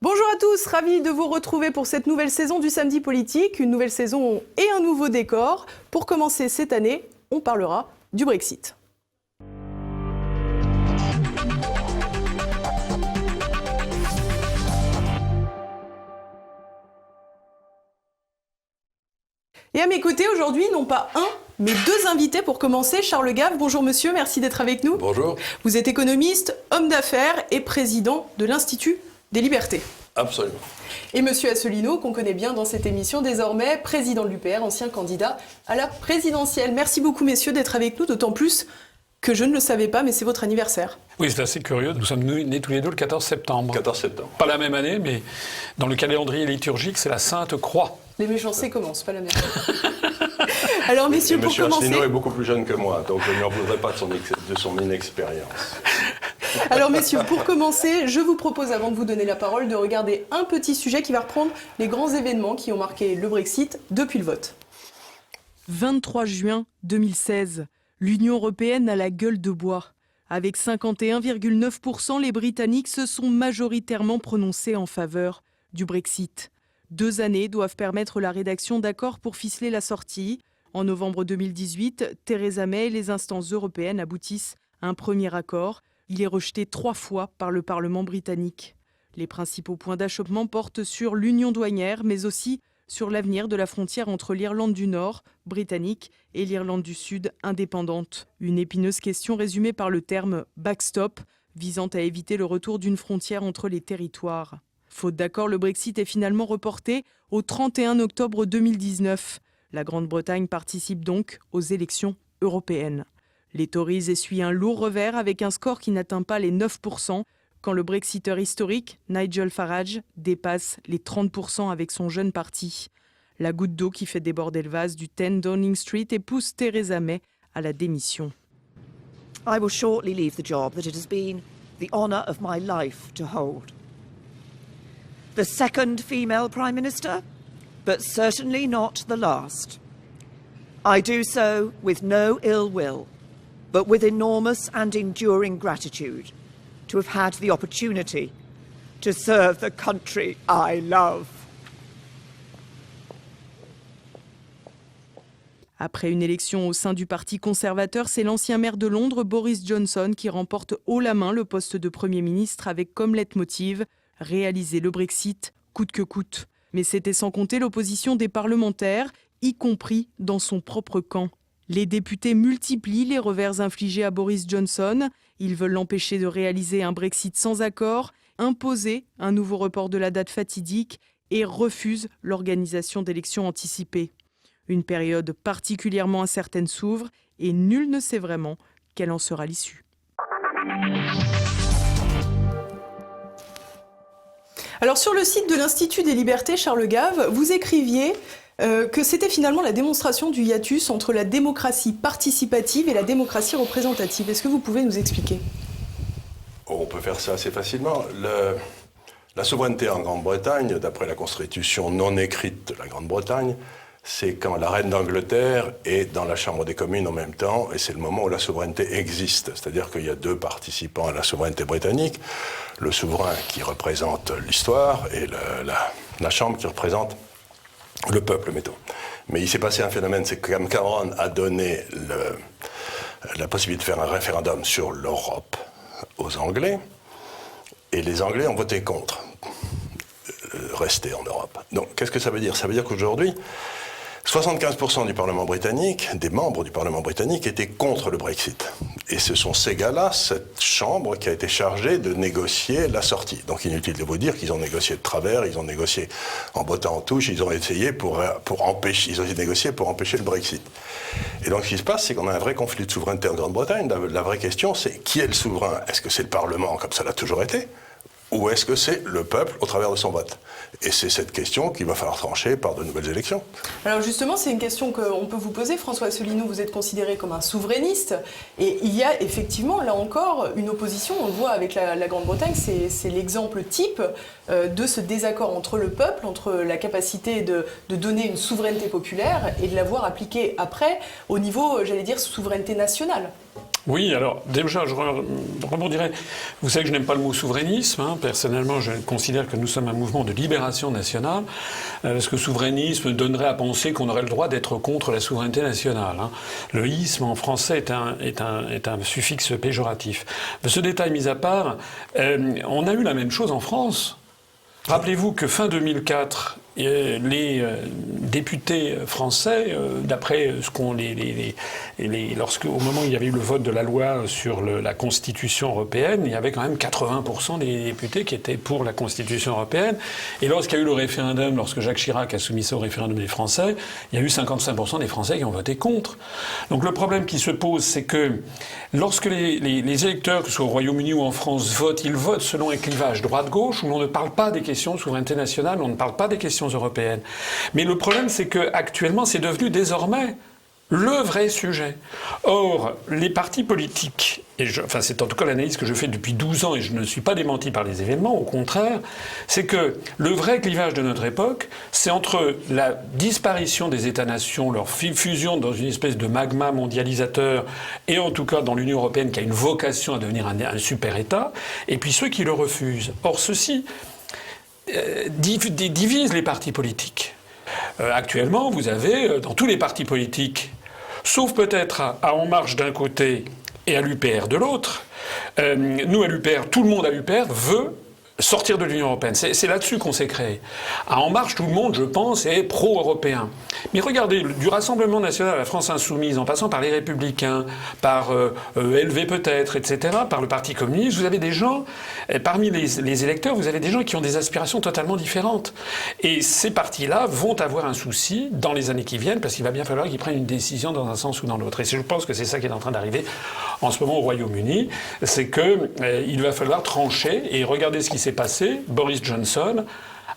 Bonjour à tous, ravi de vous retrouver pour cette nouvelle saison du Samedi Politique, une nouvelle saison et un nouveau décor. Pour commencer cette année, on parlera du Brexit. Et à mes côtés aujourd'hui, non pas un, mais deux invités pour commencer. Charles Gave, bonjour monsieur, merci d'être avec nous. Bonjour. Vous êtes économiste, homme d'affaires et président de l'Institut des Libertés. Absolument. Et monsieur Asselineau, qu'on connaît bien dans cette émission désormais, président de l'UPR, ancien candidat à la présidentielle. Merci beaucoup messieurs d'être avec nous, d'autant plus que je ne le savais pas, mais c'est votre anniversaire. Oui, c'est assez curieux. Nous sommes nés tous les deux le 14 septembre. 14 septembre. Pas la même année, mais dans le calendrier liturgique, c'est la Sainte Croix. Les méchancetés commencent, pas la mienne. Alors messieurs, pour commencer... Asselineau est beaucoup plus jeune que moi, donc je ne lui en voudrais pas de son inexpérience. Alors messieurs, pour commencer, je vous propose, avant de vous donner la parole, de regarder un petit sujet qui va reprendre les grands événements qui ont marqué le Brexit depuis le vote. 23 juin 2016, l'Union européenne a la gueule de bois. Avec 51,9%, les Britanniques se sont majoritairement prononcés en faveur du Brexit. 2 années doivent permettre la rédaction d'accords pour ficeler la sortie. En novembre 2018, Theresa May et les instances européennes aboutissent à un premier accord. Il est rejeté 3 fois par le Parlement britannique. Les principaux points d'achoppement portent sur l'union douanière, mais aussi sur l'avenir de la frontière entre l'Irlande du Nord, britannique, et l'Irlande du Sud, indépendante. Une épineuse question résumée par le terme « backstop », visant à éviter le retour d'une frontière entre les territoires. Faute d'accord, le Brexit est finalement reporté au 31 octobre 2019. La Grande-Bretagne participe donc aux élections européennes. Les Tories essuient un lourd revers avec un score qui n'atteint pas les 9%, quand le Brexiteur historique, Nigel Farage, dépasse les 30% avec son jeune parti. La goutte d'eau qui fait déborder le vase du 10 Downing Street et pousse Theresa May à la démission. I will shortly leave the job that it has been the honour of my life to hold. The second female Prime Minister, but certainly not the last. I do so with no ill will, but with enormous and enduring gratitude to have had the opportunity to serve the country I love. Après une élection au sein du Parti conservateur, c'est l'ancien maire de Londres, Boris Johnson, qui remporte haut la main le poste de Premier ministre avec comme leitmotiv « réaliser le Brexit coûte que coûte ». Mais c'était sans compter l'opposition des parlementaires, y compris dans son propre camp. Les députés multiplient les revers infligés à Boris Johnson. Ils veulent l'empêcher de réaliser un Brexit sans accord, imposer un nouveau report de la date fatidique et refusent l'organisation d'élections anticipées. Une période particulièrement incertaine s'ouvre et nul ne sait vraiment quelle en sera l'issue. Alors sur le site de l'Institut des Libertés, Charles Gave, vous écriviez que c'était finalement la démonstration du hiatus entre la démocratie participative et la démocratie représentative. Est-ce que vous pouvez nous expliquer ? On peut faire ça assez facilement. La souveraineté en Grande-Bretagne, d'après la constitution non écrite de la Grande-Bretagne, c'est quand la reine d'Angleterre est dans la Chambre des communes en même temps, et c'est le moment où la souveraineté existe. C'est-à-dire qu'il y a 2 participants à la souveraineté britannique, le souverain qui représente l'histoire et la Chambre qui représente le peuple, mettons. Mais il s'est passé un phénomène, c'est que Cameron a donné la possibilité de faire un référendum sur l'Europe aux Anglais, et les Anglais ont voté contre rester en Europe. Donc, qu'est-ce que ça veut dire ? Ça veut dire qu'aujourd'hui, 75% du Parlement britannique, des membres du Parlement britannique, étaient contre le Brexit. Et ce sont ces gars-là, cette Chambre, qui a été chargée de négocier la sortie. Donc inutile de vous dire qu'ils ont négocié de travers, ils ont négocié en bottant en touche, ils ont essayé ils ont négocié pour empêcher le Brexit. Et donc ce qui se passe, c'est qu'on a un vrai conflit de souveraineté en Grande-Bretagne. La vraie question, c'est qui est le souverain ? Est-ce que c'est le Parlement, comme ça l'a toujours été ? Ou est-ce que c'est le peuple au travers de son vote ? Et c'est cette question qu'il va falloir trancher par de nouvelles élections. Alors justement, c'est une question qu'on peut vous poser. François Asselineau, vous êtes considéré comme un souverainiste. Et il y a effectivement, là encore, une opposition. On le voit avec la Grande-Bretagne, c'est l'exemple type de ce désaccord entre le peuple, entre la capacité de donner une souveraineté populaire et de la voir appliquée après au niveau, j'allais dire, souveraineté nationale. Oui, alors déjà, je rebondirais. Vous savez que je n'aime pas le mot souverainisme. Personnellement, je considère que nous sommes un mouvement de libération nationale, parce que souverainisme donnerait à penser qu'on aurait le droit d'être contre la souveraineté nationale. Le isme en français est un suffixe péjoratif. Mais ce détail mis à part, on a eu la même chose en France. Rappelez-vous que fin 2004, les députés français, d'après ce qu'on au moment où il y avait eu le vote de la loi sur la Constitution européenne, il y avait quand même 80% des députés qui étaient pour la Constitution européenne. Et lorsqu'il y a eu le référendum, lorsque Jacques Chirac a soumis ça au référendum des Français, il y a eu 55% des Français qui ont voté contre. Donc le problème qui se pose, c'est que lorsque les électeurs, que ce soit au Royaume-Uni ou en France, votent, ils votent selon un clivage droite-gauche où l'on ne parle pas des questions de souveraineté nationale, on ne parle pas des questions européennes. Mais le problème, c'est qu'actuellement, c'est devenu désormais le vrai sujet. Or, les partis politiques, c'est en tout cas l'analyse que je fais depuis 12 ans et je ne suis pas démenti par les événements, au contraire, c'est que le vrai clivage de notre époque, c'est entre la disparition des États-nations, leur fusion dans une espèce de magma mondialisateur, et en tout cas dans l'Union européenne qui a une vocation à devenir un super-État, et puis ceux qui le refusent. Or, ceci divise les partis politiques. Actuellement, vous avez dans tous les partis politiques, sauf peut-être à En Marche d'un côté et à l'UPR de l'autre, nous à l'UPR, tout le monde à l'UPR veut sortir de l'Union européenne. C'est là-dessus qu'on s'est créé. À En Marche, tout le monde, je pense, est pro-européen. Mais regardez, du Rassemblement national à la France insoumise, en passant par les Républicains, par LV peut-être, etc., par le Parti communiste, vous avez des gens, parmi les électeurs, vous avez des gens qui ont des aspirations totalement différentes. Et ces partis-là vont avoir un souci dans les années qui viennent, parce qu'il va bien falloir qu'ils prennent une décision dans un sens ou dans l'autre. Et je pense que c'est ça qui est en train d'arriver en ce moment au Royaume-Uni, c'est qu'il va falloir trancher et regarder ce qui s'est passé. Boris Johnson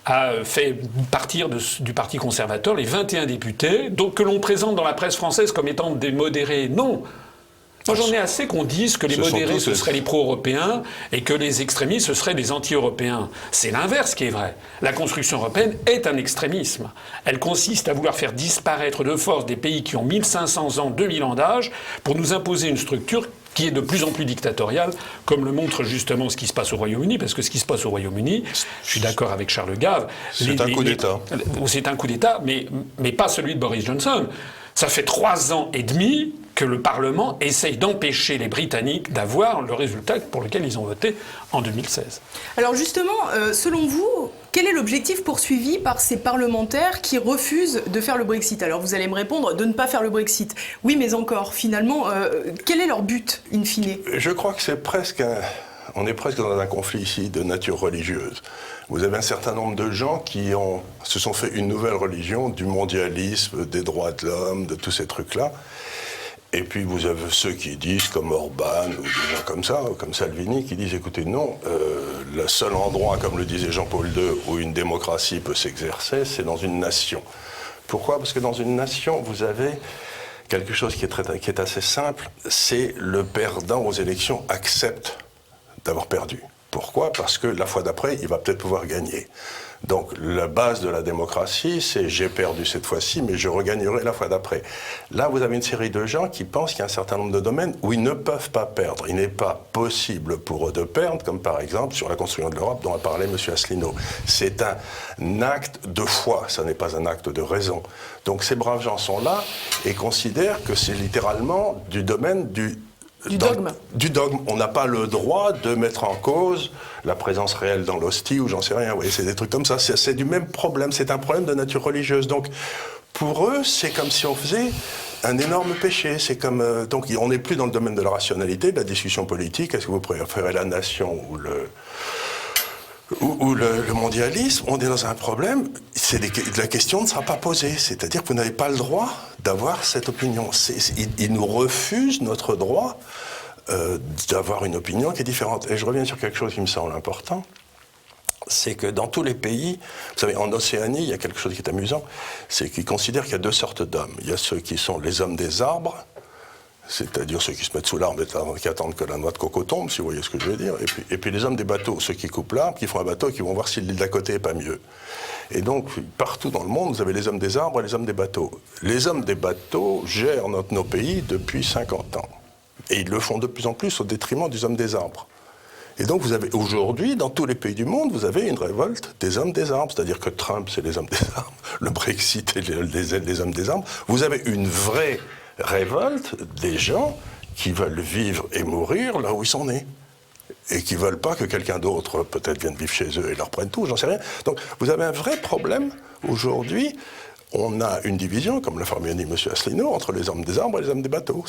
a fait partir du Parti conservateur les 21 députés, donc que l'on présente dans la presse française comme étant des modérés. Non. Moi, j'en ai assez qu'on dise que les modérés, ce seraient les pro-européens et que les extrémistes, ce seraient les anti-européens. C'est l'inverse qui est vrai. La construction européenne est un extrémisme. Elle consiste à vouloir faire disparaître de force des pays qui ont 1500 ans, 2000 ans d'âge pour nous imposer une structure qui est de plus en plus dictatoriale, comme le montre justement ce qui se passe au Royaume-Uni, parce que ce qui se passe au Royaume-Uni, je suis d'accord avec Charles Gave... C'est un coup d'État. C'est un coup d'État, mais pas celui de Boris Johnson. Ça fait 3 ans et demi que le Parlement essaye d'empêcher les Britanniques d'avoir le résultat pour lequel ils ont voté en 2016. Alors justement, selon vous, quel est l'objectif poursuivi par ces parlementaires qui refusent de faire le Brexit? Alors vous allez me répondre de ne pas faire le Brexit. Oui, mais encore, finalement, quel est leur but, in fine? Je crois que c'est presque on est presque dans un conflit ici de nature religieuse. Vous avez un certain nombre de gens qui se sont fait une nouvelle religion du mondialisme, des droits de l'homme, de tous ces trucs-là. Et puis vous avez ceux qui disent, comme Orban, ou des gens comme ça, comme Salvini, qui disent, écoutez, non, le seul endroit, comme le disait Jean-Paul II, où une démocratie peut s'exercer, c'est dans une nation. Pourquoi? Parce que dans une nation, vous avez quelque chose qui est assez simple, c'est le perdant aux élections accepte d'avoir perdu. Pourquoi? Parce que la fois d'après, il va peut-être pouvoir gagner. Donc la base de la démocratie, c'est j'ai perdu cette fois-ci, mais je regagnerai la fois d'après. Là, vous avez une série de gens qui pensent qu'il y a un certain nombre de domaines où ils ne peuvent pas perdre. Il n'est pas possible pour eux de perdre, comme par exemple sur la construction de l'Europe dont a parlé M. Asselineau. C'est un acte de foi, ça n'est pas un acte de raison. Donc ces braves gens sont là et considèrent que c'est littéralement du domaine du dogme. Du dogme. On n'a pas le droit de mettre en cause la présence réelle dans l'hostie ou j'en sais rien. Vous voyez, c'est des trucs comme ça. C'est du même problème. C'est un problème de nature religieuse. Donc, pour eux, c'est comme si on faisait un énorme péché. C'est comme donc, on n'est plus dans le domaine de la rationalité, de la discussion politique. Est-ce que vous préférez la nation ou le mondialisme? On est dans un problème, la question ne sera pas posée. C'est-à-dire que vous n'avez pas le droit d'avoir cette opinion. Ils nous refusent notre droit d'avoir une opinion qui est différente. Et je reviens sur quelque chose qui me semble important. C'est que dans tous les pays, vous savez, en Océanie, il y a quelque chose qui est amusant, c'est qu'ils considèrent qu'il y a 2 sortes d'hommes. Il y a ceux qui sont les hommes des arbres, c'est-à-dire ceux qui se mettent sous l'arbre et qui attendent que la noix de coco tombe, si vous voyez ce que je veux dire. Et puis les hommes des bateaux, ceux qui coupent l'arbre, qui font un bateau et qui vont voir si l'île d'à côté n'est pas mieux. Et donc, partout dans le monde, vous avez les hommes des arbres et les hommes des bateaux. Les hommes des bateaux gèrent nos pays depuis 50 ans. Et ils le font de plus en plus au détriment des hommes des arbres. Et donc vous avez aujourd'hui, dans tous les pays du monde, vous avez une révolte des hommes des arbres. C'est-à-dire que Trump, c'est les hommes des arbres, le Brexit, c'est les hommes des arbres. Vous avez une vraie révolte des gens qui veulent vivre et mourir là où ils sont nés. Et qui ne veulent pas que quelqu'un d'autre, peut-être, vienne vivre chez eux et leur prenne tout, j'en sais rien. Donc vous avez un vrai problème aujourd'hui. On a une division, comme l'a fort bien dit M. Asselineau, entre les hommes des arbres et les hommes des bateaux.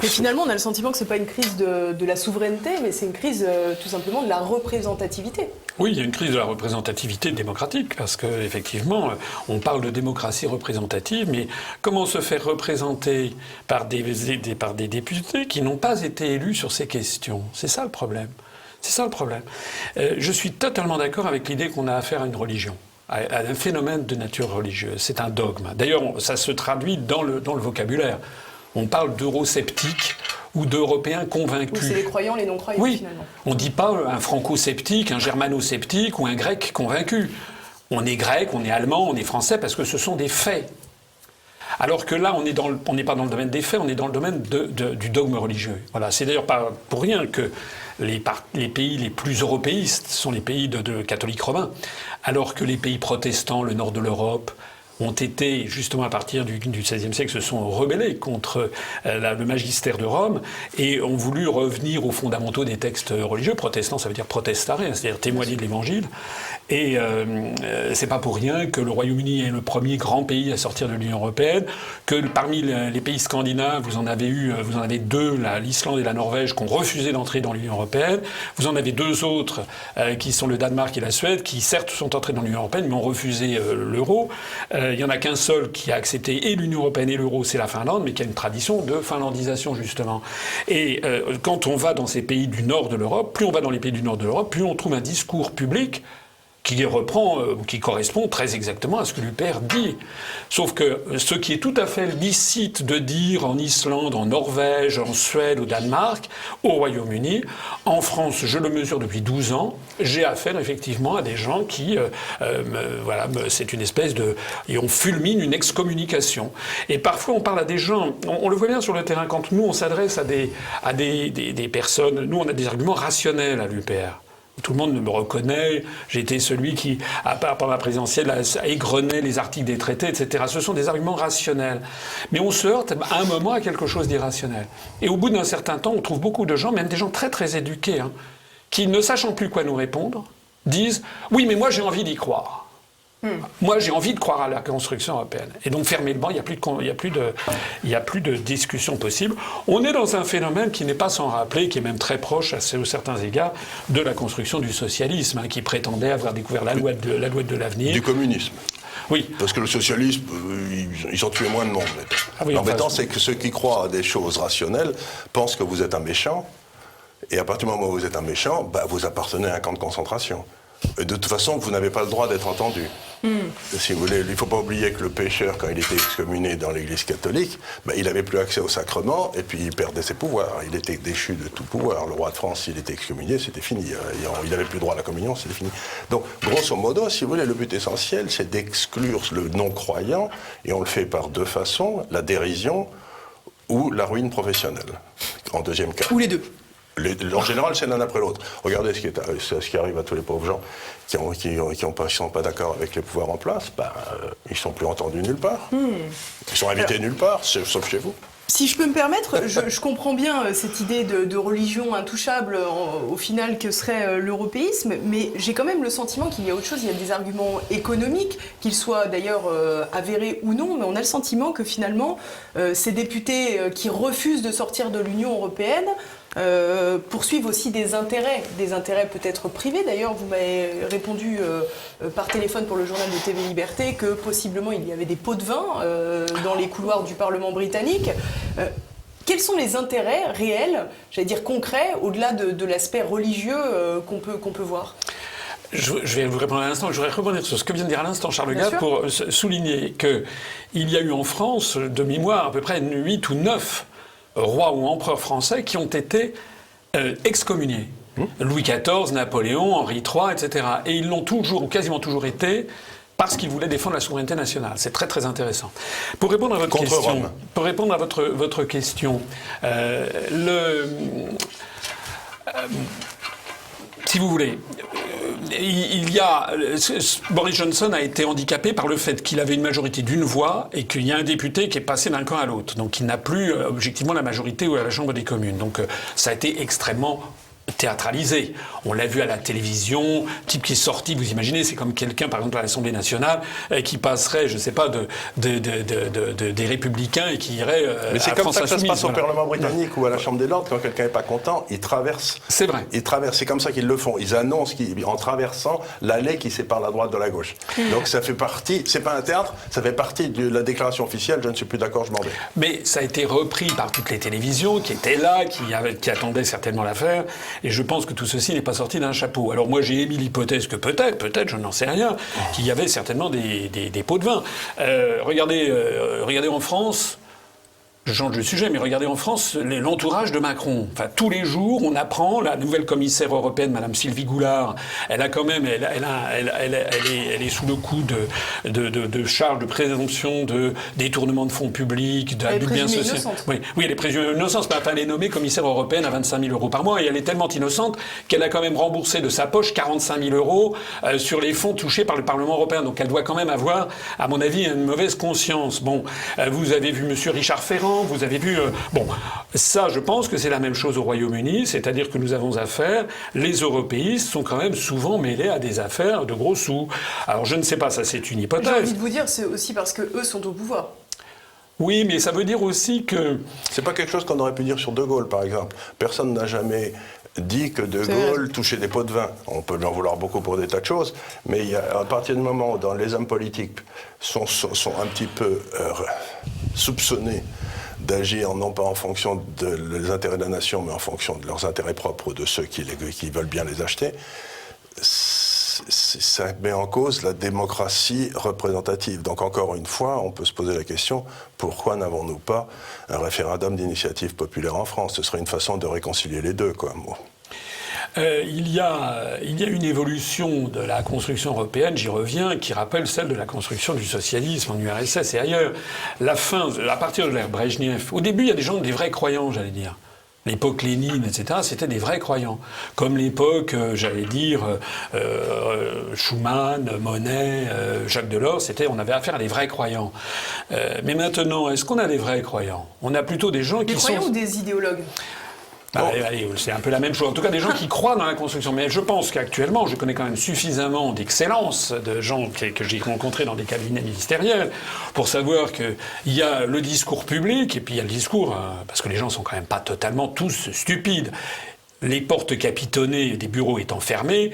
Et finalement, on a le sentiment que ce n'est pas une crise de la souveraineté, mais c'est une crise tout simplement de la représentativité. Oui, il y a une crise de la représentativité démocratique, parce qu'effectivement, on parle de démocratie représentative, mais comment se faire représenter par des députés qui n'ont pas été élus sur ces questions? C'est ça le problème. C'est ça le problème. Je suis totalement d'accord avec l'idée qu'on a affaire à une religion, à un phénomène de nature religieuse. C'est un dogme. D'ailleurs, ça se traduit dans le vocabulaire. On parle d'eurosceptiques ou d'Européens convaincus. Oui, c'est les croyants, les non-croyants, oui. Finalement. On ne dit pas un franco-sceptique, un germano-sceptique ou un grec convaincu. On est grec, on est allemand, on est français, parce que ce sont des faits. Alors que là, on n'est pas dans le domaine des faits, on est dans le domaine du dogme religieux. Voilà. C'est d'ailleurs pas pour rien que les pays les plus européistes sont les pays de catholiques romains, alors que les pays protestants, le nord de l'Europe, ont été, justement à partir du XVIe siècle, se sont rebellés contre le magistère de Rome et ont voulu revenir aux fondamentaux des textes religieux. Protestant, ça veut dire protestare, c'est-à-dire témoigner de l'Évangile. Et c'est pas pour rien que le Royaume-Uni est le premier grand pays à sortir de l'Union européenne, que parmi les pays scandinaves, vous en avez deux, l'Islande et la Norvège, qui ont refusé d'entrer dans l'Union européenne. Vous en avez deux autres, qui sont le Danemark et la Suède, qui certes sont entrés dans l'Union européenne, mais ont refusé l'euro. Il n'y en a qu'un seul qui a accepté et l'Union européenne et l'euro, c'est la Finlande, mais qui a une tradition de finlandisation, justement. Et quand on va dans ces pays du nord de l'Europe, plus on va dans les pays du nord de l'Europe, plus on trouve un discours public qui correspond très exactement à ce que l'UPR dit. Sauf que ce qui est tout à fait licite de dire en Islande, en Norvège, en Suède, au Danemark, au Royaume-Uni, en France, je le mesure depuis 12 ans, j'ai affaire effectivement à des gens qui, c'est une espèce de... Et on fulmine une excommunication. Et parfois on parle à des gens, on le voit bien sur le terrain, quand nous on s'adresse à des personnes, nous on a des arguments rationnels à l'UPR. Tout le monde me reconnaît, j'ai été celui qui, pendant la présidentielle, a égrené les articles des traités, etc. Ce sont des arguments rationnels. Mais on se heurte à un moment à quelque chose d'irrationnel. Et au bout d'un certain temps, on trouve beaucoup de gens, même des gens très très éduqués, qui, ne sachant plus quoi nous répondre, disent « Oui, mais moi j'ai envie d'y croire. Moi, j'ai envie de croire à la construction européenne. » Et donc, fermer le banc, il n'y a plus de discussion possible. On est dans un phénomène qui n'est pas sans rappeler, qui est même très proche, à certains égards, de la construction du socialisme, qui prétendait avoir découvert la loi de l'avenir. Du communisme. Oui. Parce que le socialisme, ils ont tué moins de monde. L'embêtant, c'est que ceux qui croient à des choses rationnelles pensent que vous êtes un méchant. Et à partir du moment où vous êtes un méchant, vous appartenez à un camp de concentration. Et de toute façon, vous n'avez pas le droit d'être entendu. Si vous voulez, il ne faut pas oublier que le pécheur, quand il était excommunié dans l'Église catholique, il n'avait plus accès au sacrement et puis il perdait ses pouvoirs. Il était déchu de tout pouvoir. Le roi de France, s'il était excommunié, c'était fini. Il n'avait plus droit à la communion, c'était fini. Donc, grosso modo, si vous voulez, le but essentiel, c'est d'exclure le non-croyant, et on le fait par deux façons, la dérision ou la ruine professionnelle, en deuxième cas. Ou les deux. En général, c'est l'un après l'autre. Regardez ce qui arrive à tous les pauvres gens qui sont pas d'accord avec les pouvoirs en place. Ils sont plus entendus nulle part. Ils sont invités nulle part, sauf chez vous. Si je peux me permettre, je comprends bien cette idée de religion intouchable au final que serait l'européisme, mais j'ai quand même le sentiment qu'il y a autre chose, il y a des arguments économiques, qu'ils soient d'ailleurs avérés ou non, mais on a le sentiment que finalement ces députés qui refusent de sortir de l'Union européenne poursuivent aussi des intérêts peut-être privés. D'ailleurs, vous m'avez répondu par téléphone pour le journal de TV Liberté que possiblement il y avait des pots de vin dans les couloirs du Parlement britannique. Quels sont les intérêts réels, j'allais dire concrets, au-delà de l'aspect religieux qu'on peut voir ? Je vais vous répondre à l'instant. Je voudrais rebondir sur ce que vient de dire à l'instant Charles Gave pour souligner qu'il y a eu en France, de mémoire, à peu près 8 ou 9 rois ou empereurs français qui ont été excommuniés. Louis XIV, Napoléon, Henri III, etc. Et ils l'ont toujours, ou quasiment toujours été, parce qu'il voulait défendre la souveraineté nationale. C'est très très intéressant. Pour répondre à votre Contre question, Rome. pour répondre à votre question, si vous voulez, Boris Johnson a été handicapé par le fait qu'il avait une majorité d'une voix et qu'il y a un député qui est passé d'un camp à l'autre. Donc il n'a plus objectivement la majorité à la Chambre des communes. Donc ça a été extrêmement théâtralisé. On l'a vu à la télévision, type qui est sorti, vous imaginez, c'est comme quelqu'un, par exemple, à l'Assemblée nationale, qui passerait, je ne sais pas, des Républicains et qui irait Mais c'est à comme France ça que ça se Insoumise, passe au voilà. Parlement britannique ou à la Chambre des Lords, quand quelqu'un n'est pas content, il traverse. C'est vrai. Il traverse, c'est comme ça qu'ils le font. Ils annoncent en traversant l'allée qui sépare la droite de la gauche. Donc ça fait partie, c'est pas un théâtre, ça fait partie de la déclaration officielle, je ne suis plus d'accord, je m'en vais. Mais ça a été repris par toutes les télévisions qui étaient là, qui attendaient certainement l'affaire. Et je pense que tout ceci n'est pas sorti d'un chapeau. Alors moi j'ai émis l'hypothèse que peut-être, je n'en sais rien, qu'il y avait certainement des pots de vin. Regardez en France. Je change de sujet, mais regardez en France l'entourage de Macron. Enfin, tous les jours, on apprend, la nouvelle commissaire européenne, Madame Sylvie Goulard, elle a quand même, elle est sous le coup de charges de présomption de détournement de fonds publics, d'abus de biens sociaux. Oui, elle est présumée innocente, mais enfin, elle est nommée commissaire européenne à 25 000 € par mois, et elle est tellement innocente qu'elle a quand même remboursé de sa poche 45 000 € sur les fonds touchés par le Parlement européen. Donc elle doit quand même avoir, à mon avis, une mauvaise conscience. Bon, vous avez vu Monsieur Richard Ferrand. Vous avez vu... bon, ça, je pense que c'est la même chose au Royaume-Uni, c'est-à-dire que nous avons affaire... Les européistes sont quand même souvent mêlés à des affaires de gros sous. Alors, je ne sais pas, ça c'est une hypothèse. J'ai envie de vous dire, c'est aussi parce qu'eux sont au pouvoir. Oui, mais ça veut dire aussi que... C'est pas quelque chose qu'on aurait pu dire sur De Gaulle, par exemple. Personne n'a jamais dit que De Gaulle touchait des pots de vin. On peut lui en vouloir beaucoup pour des tas de choses, mais à partir du moment où les hommes politiques sont un petit peu soupçonnés d'agir non pas en fonction des intérêts de la nation, mais en fonction de leurs intérêts propres ou de ceux qui veulent bien les acheter, ça met en cause la démocratie représentative. Donc encore une fois, on peut se poser la question, pourquoi n'avons-nous pas un référendum d'initiative populaire en France? Ce serait une façon de réconcilier les deux, quoi. Bon. Il y a une évolution de la construction européenne, j'y reviens, qui rappelle celle de la construction du socialisme en URSS et ailleurs. À partir de l'ère Brejnev, au début, il y a des vrais croyants, j'allais dire. L'époque Lénine, etc., c'était des vrais croyants. Comme l'époque, Schuman, Monnet, Jacques Delors, on avait affaire à des vrais croyants. Mais maintenant, est-ce qu'on a des vrais croyants? On a plutôt des gens qui sont... Des croyants ou des idéologues? Allez, c'est un peu la même chose. En tout cas, des gens qui croient dans la construction. Mais je pense qu'actuellement, je connais quand même suffisamment d'excellence de gens que j'ai rencontrés dans des cabinets ministériels pour savoir qu'il y a le discours public et puis il y a le discours... parce que les gens sont quand même pas totalement tous stupides. Les portes capitonnées des bureaux étant fermées,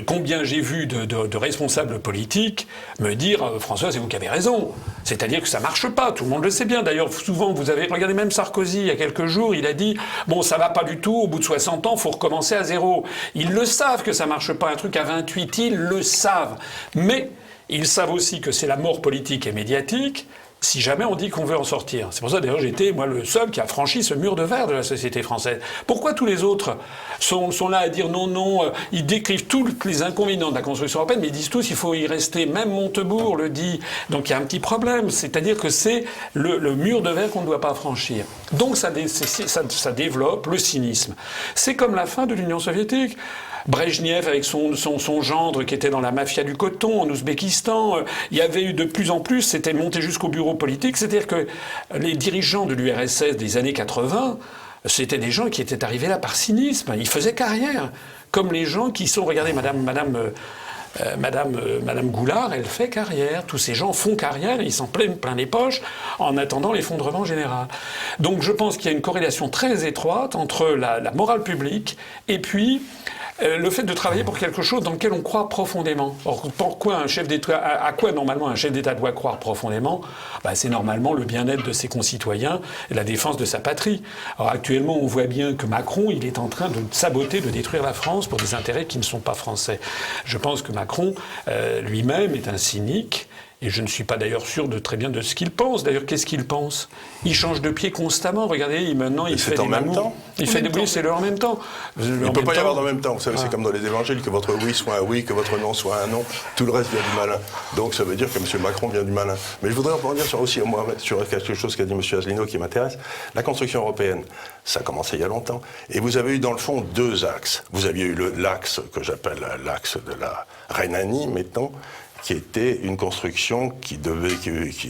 combien j'ai vu de responsables politiques me dire « François, c'est vous qui avez raison ». C'est-à-dire que ça marche pas, tout le monde le sait bien. D'ailleurs, souvent, regardez même Sarkozy, il y a quelques jours, il a dit « Bon, ça va pas du tout, au bout de 60 ans, faut recommencer à zéro ». Ils le savent que ça marche pas, un truc à 28, ils le savent. Mais ils savent aussi que c'est la mort politique et médiatique, si jamais on dit qu'on veut en sortir. C'est pour ça, d'ailleurs, j'étais, moi, le seul qui a franchi ce mur de verre de la société française. Pourquoi tous les autres sont là à dire non, ils décrivent tous les inconvénients de la construction européenne, mais ils disent tous il faut y rester. Même Montebourg le dit. Donc il y a un petit problème. C'est-à-dire que c'est le mur de verre qu'on ne doit pas franchir. Donc ça développe le cynisme. C'est comme la fin de l'Union soviétique. Brejnev avec son gendre qui était dans la mafia du coton en Ouzbékistan, il y avait eu de plus en plus, c'était monté jusqu'au bureau politique, c'est-à-dire que les dirigeants de l'URSS des années 80, c'était des gens qui étaient arrivés là par cynisme, ils faisaient carrière, comme les gens qui sont, regardez Madame Goulard, elle fait carrière. Tous ces gens font carrière et ils s'en plein les poches en attendant l'effondrement général. Donc je pense qu'il y a une corrélation très étroite entre la morale publique et puis le fait de travailler pour quelque chose dans lequel on croit profondément. Or, pourquoi à quoi normalement un chef d'État doit croire profondément? C'est normalement le bien-être de ses concitoyens et la défense de sa patrie. Alors actuellement, on voit bien que Macron, il est en train de saboter, de détruire la France pour des intérêts qui ne sont pas français. Je pense que Macron lui-même est un cynique Et je ne suis pas d'ailleurs sûr de très bien de ce qu'il pense. D'ailleurs, qu'est-ce qu'il pense? Il change de pied constamment. Regardez, maintenant, il fait des temps. Il fait des oui, c'est le en même temps. Il ne peut pas y avoir en même temps. Vous savez, c'est comme dans les évangiles, que votre oui soit un oui, que votre non soit un non. Tout le reste vient du malin. Donc ça veut dire que M. Macron vient du malin. Mais je voudrais revenir sur quelque chose qu'a dit M. Asselineau qui m'intéresse. La construction européenne, ça a commencé il y a longtemps. Et vous avez eu dans le fond deux axes. Vous aviez eu l'axe que j'appelle l'axe de la Rhénanie, mettons, qui était une construction qui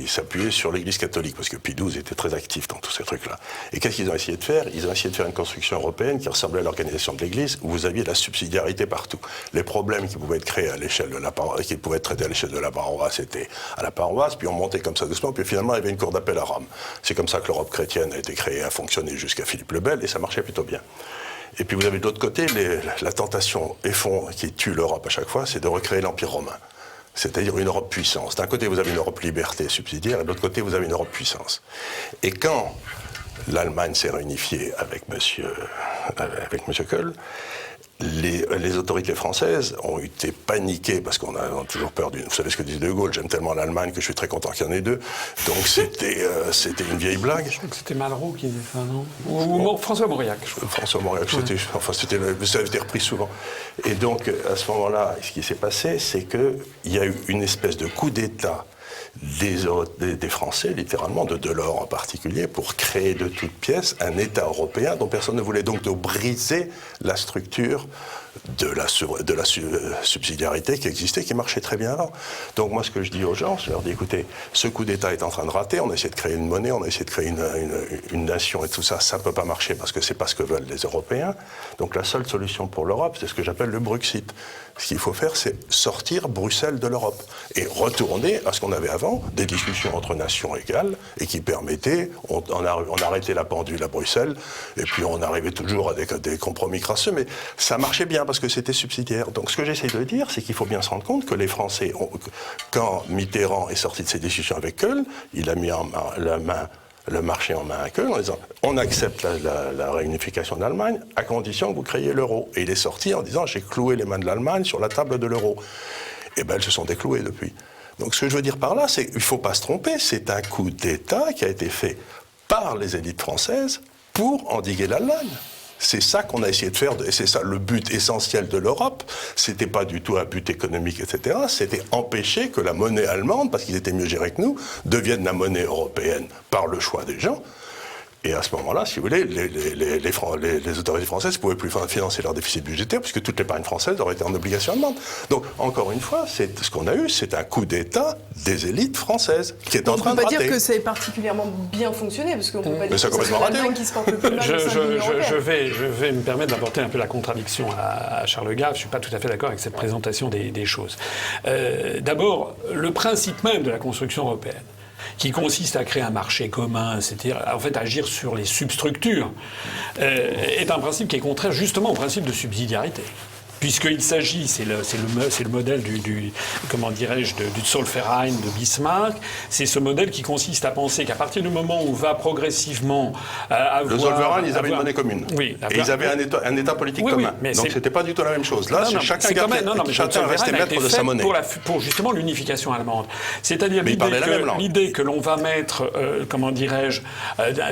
s'appuyait sur l'Église catholique, parce que Pie XII était très actif dans tous ces trucs-là. Et qu'est-ce qu'ils ont essayé de faire? Ils ont essayé de faire une construction européenne qui ressemblait à l'organisation de l'Église, où vous aviez la subsidiarité partout. Les problèmes qui pouvaient être créés à l'échelle de la paroisse, qui pouvaient être traités à l'échelle de la paroisse, étaient à la paroisse, puis on montait comme ça doucement, puis finalement il y avait une cour d'appel à Rome. C'est comme ça que l'Europe chrétienne a été créée, a fonctionné jusqu'à Philippe le Bel, et ça marchait plutôt bien. Et puis vous avez de l'autre côté, la tentation qui tue l'Europe à chaque fois, c'est de recréer l'Empire romain. C'est-à-dire une Europe puissance. D'un côté, vous avez une Europe liberté subsidiaire, et de l'autre côté, vous avez une Europe puissance. Et quand l'Allemagne s'est réunifiée avec M. Kohl, les autorités françaises ont été paniquées, parce qu'on a toujours peur d'une... Vous savez ce que disait De Gaulle, j'aime tellement l'Allemagne que je suis très content qu'il y en ait deux. Donc c'était une vieille blague. Je crois que c'était Malraux qui disait ça, non? Ou François Mauriac. François Mauriac, ça avait été repris souvent. Et donc, à ce moment-là, ce qui s'est passé, c'est qu'il y a eu une espèce de coup d'État des Français, littéralement, de Delors en particulier, pour créer de toutes pièces un État européen dont personne ne voulait, donc de briser la structure de la subsidiarité qui existait, qui marchait très bien avant. Donc moi, ce que je dis aux gens, je leur dis, écoutez, ce coup d'État est en train de rater, on a essayé de créer une monnaie, on a essayé de créer une nation et tout ça, ça ne peut pas marcher parce que c'est pas ce que veulent les Européens. Donc la seule solution pour l'Europe, c'est ce que j'appelle le Bruxit. Ce qu'il faut faire, c'est sortir Bruxelles de l'Europe et retourner à ce qu'on avait avant, des discussions entre nations égales et qui permettaient, on arrêtait la pendule à Bruxelles et puis on arrivait toujours à des compromis crasseux, mais ça marchait bien parce que c'était subsidiaire. Donc ce que j'essaie de dire, c'est qu'il faut bien se rendre compte que les Français, quand Mitterrand est sorti de ces discussions avec Kohl, il a mis le marché en main à Kohl en disant on accepte la réunification d'Allemagne à condition que vous créiez l'euro. Et il est sorti en disant j'ai cloué les mains de l'Allemagne sur la table de l'euro. Et bien elles se sont déclouées depuis. Donc ce que je veux dire par là, c'est qu'il ne faut pas se tromper, c'est un coup d'État qui a été fait par les élites françaises pour endiguer l'Allemagne. C'est ça qu'on a essayé de faire, et c'est ça le but essentiel de l'Europe. C'était pas du tout un but économique, etc. C'était empêcher que la monnaie allemande, parce qu'ils étaient mieux gérés que nous, devienne la monnaie européenne par le choix des gens. Et à ce moment-là, si vous voulez, les autorités françaises ne pouvaient plus financer leur déficit budgétaire puisque toute l'épargne française aurait été en obligation allemande. Donc, encore une fois, ce qu'on a eu, c'est un coup d'État des élites françaises qui est en train de rater. On ne peut pas dire que ça ait particulièrement bien fonctionné, parce qu'on ne peut pas dire que c'est l'Allemagne qui se porte le plus mal au sein de l'Union européenne. Je vais me permettre d'apporter un peu la contradiction à Charles Gave. Je ne suis pas tout à fait d'accord avec cette présentation des choses. D'abord, le principe même de la construction européenne, qui consiste à créer un marché commun, c'est-à-dire en fait agir sur les substructures, est un principe qui est contraire justement au principe de subsidiarité. Puisqu'il s'agit, c'est le modèle comment dirais-je, du Zollverein de Bismarck, c'est ce modèle qui consiste à penser qu'à partir du moment où on va progressivement avoir... Le Zollverein, ils avaient une monnaie commune. Oui. Et ils avaient un État politique commun. Mais donc c'était pas du tout la même chose. Là, chacun restait maître de sa monnaie. Pour justement l'unification allemande. C'est-à-dire l'idée que l'on va mettre, comment dirais-je,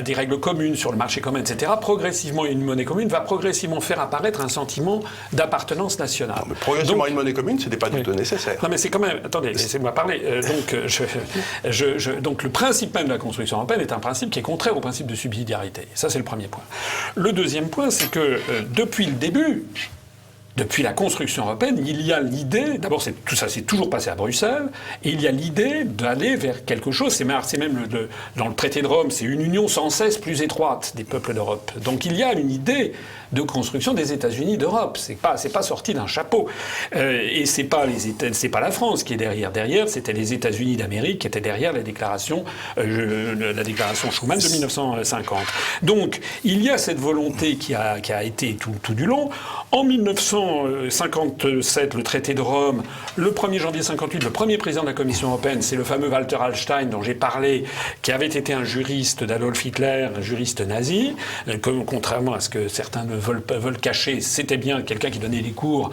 des règles communes sur le marché commun, etc., progressivement une monnaie commune va progressivement faire apparaître un sentiment d'appartenance nationale. Non, mais progressivement une monnaie commune, c'était pas du tout nécessaire. Non, mais c'est quand même... Attendez, laissez-moi parler. Donc le principe même de la construction européenne est un principe qui est contraire au principe de subsidiarité. Ça, c'est le premier point. Le deuxième point, c'est que depuis le début... Depuis la construction européenne, il y a l'idée, d'abord tout ça s'est toujours passé à Bruxelles, et il y a l'idée d'aller vers quelque chose, c'est même dans le traité de Rome, c'est une union sans cesse plus étroite des peuples d'Europe. Donc il y a une idée de construction des États-Unis d'Europe, c'est pas sorti d'un chapeau. Et c'est pas la France qui est derrière. Derrière, c'était les États-Unis d'Amérique qui étaient derrière la déclaration Schuman de 1950. Donc il y a cette volonté qui a été tout du long. En 1957, le traité de Rome, le 1er janvier 58, le premier président de la Commission européenne, c'est le fameux Walter Hallstein dont j'ai parlé, qui avait été un juriste d'Adolf Hitler, un juriste nazi. Contrairement à ce que certains veulent cacher, c'était bien quelqu'un qui donnait des cours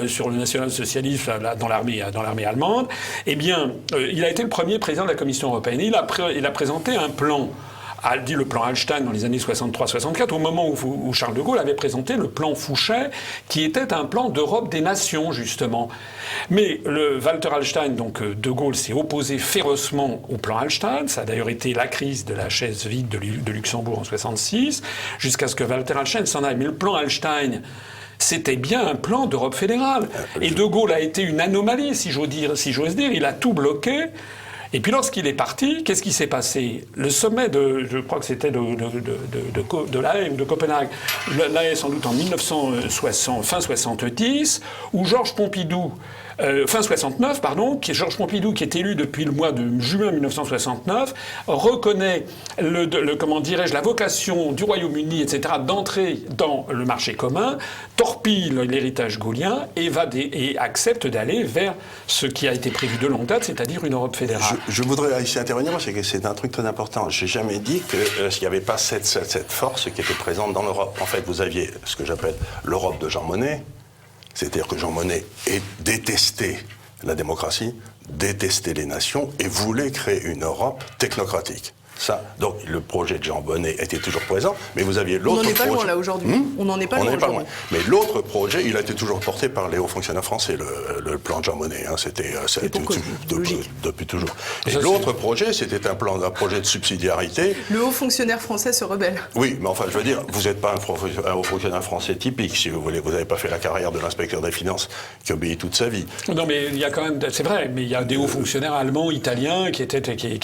sur le national-socialisme dans l'armée allemande. Eh bien, il a été le premier président de la Commission européenne. Il a présenté un plan. A dit le plan Hallstein dans les années 63-64, au moment où Charles de Gaulle avait présenté le plan Fouchet, qui était un plan d'Europe des nations, justement. Mais le Walter Hallstein, donc de Gaulle, s'est opposé férocement au plan Hallstein. Ça a d'ailleurs été la crise de la chaise vide de Luxembourg en 66, jusqu'à ce que Walter Hallstein s'en aille. Mais le plan Hallstein, c'était bien un plan d'Europe fédérale. Et de Gaulle a été une anomalie, si j'ose dire. Il a tout bloqué. Et puis lorsqu'il est parti, qu'est-ce qui s'est passé? Le sommet je crois que c'était de La Haye ou de Copenhague, La Haye sans doute en 1960, fin 70, où Georges Pompidou, fin 69, pardon, Georges Pompidou, qui est élu depuis le mois de juin 1969, reconnaît la vocation du Royaume-Uni, etc., d'entrer dans le marché commun, torpille l'héritage gaullien et accepte d'aller vers ce qui a été prévu de longue date, c'est-à-dire une Europe fédérale. Je voudrais ici intervenir parce que c'est un truc très important. J'ai jamais dit qu'il n'y avait pas cette force qui était présente dans l'Europe. En fait, vous aviez ce que j'appelle l'Europe de Jean Monnet. C'est-à-dire que Jean Monnet détestait la démocratie, détestait les nations et voulait créer une Europe technocratique. Ça, donc le projet de Jean Monnet était toujours présent, mais vous aviez l'autre projet... On n'en est pas loin là aujourd'hui. On n'en est pas loin. Mais l'autre projet, il a été toujours porté par les hauts fonctionnaires français, le plan de Jean Monnet. Hein, depuis toujours. Et l'autre projet, c'était un projet de subsidiarité. Le haut fonctionnaire français se rebelle. Oui, mais enfin, je veux dire, vous n'êtes pas un haut fonctionnaire français typique, si vous voulez. Vous n'avez pas fait la carrière de l'inspecteur des finances qui obéit toute sa vie. Non, mais il y a quand même... C'est vrai, mais il y a des hauts fonctionnaires allemands, italiens, qui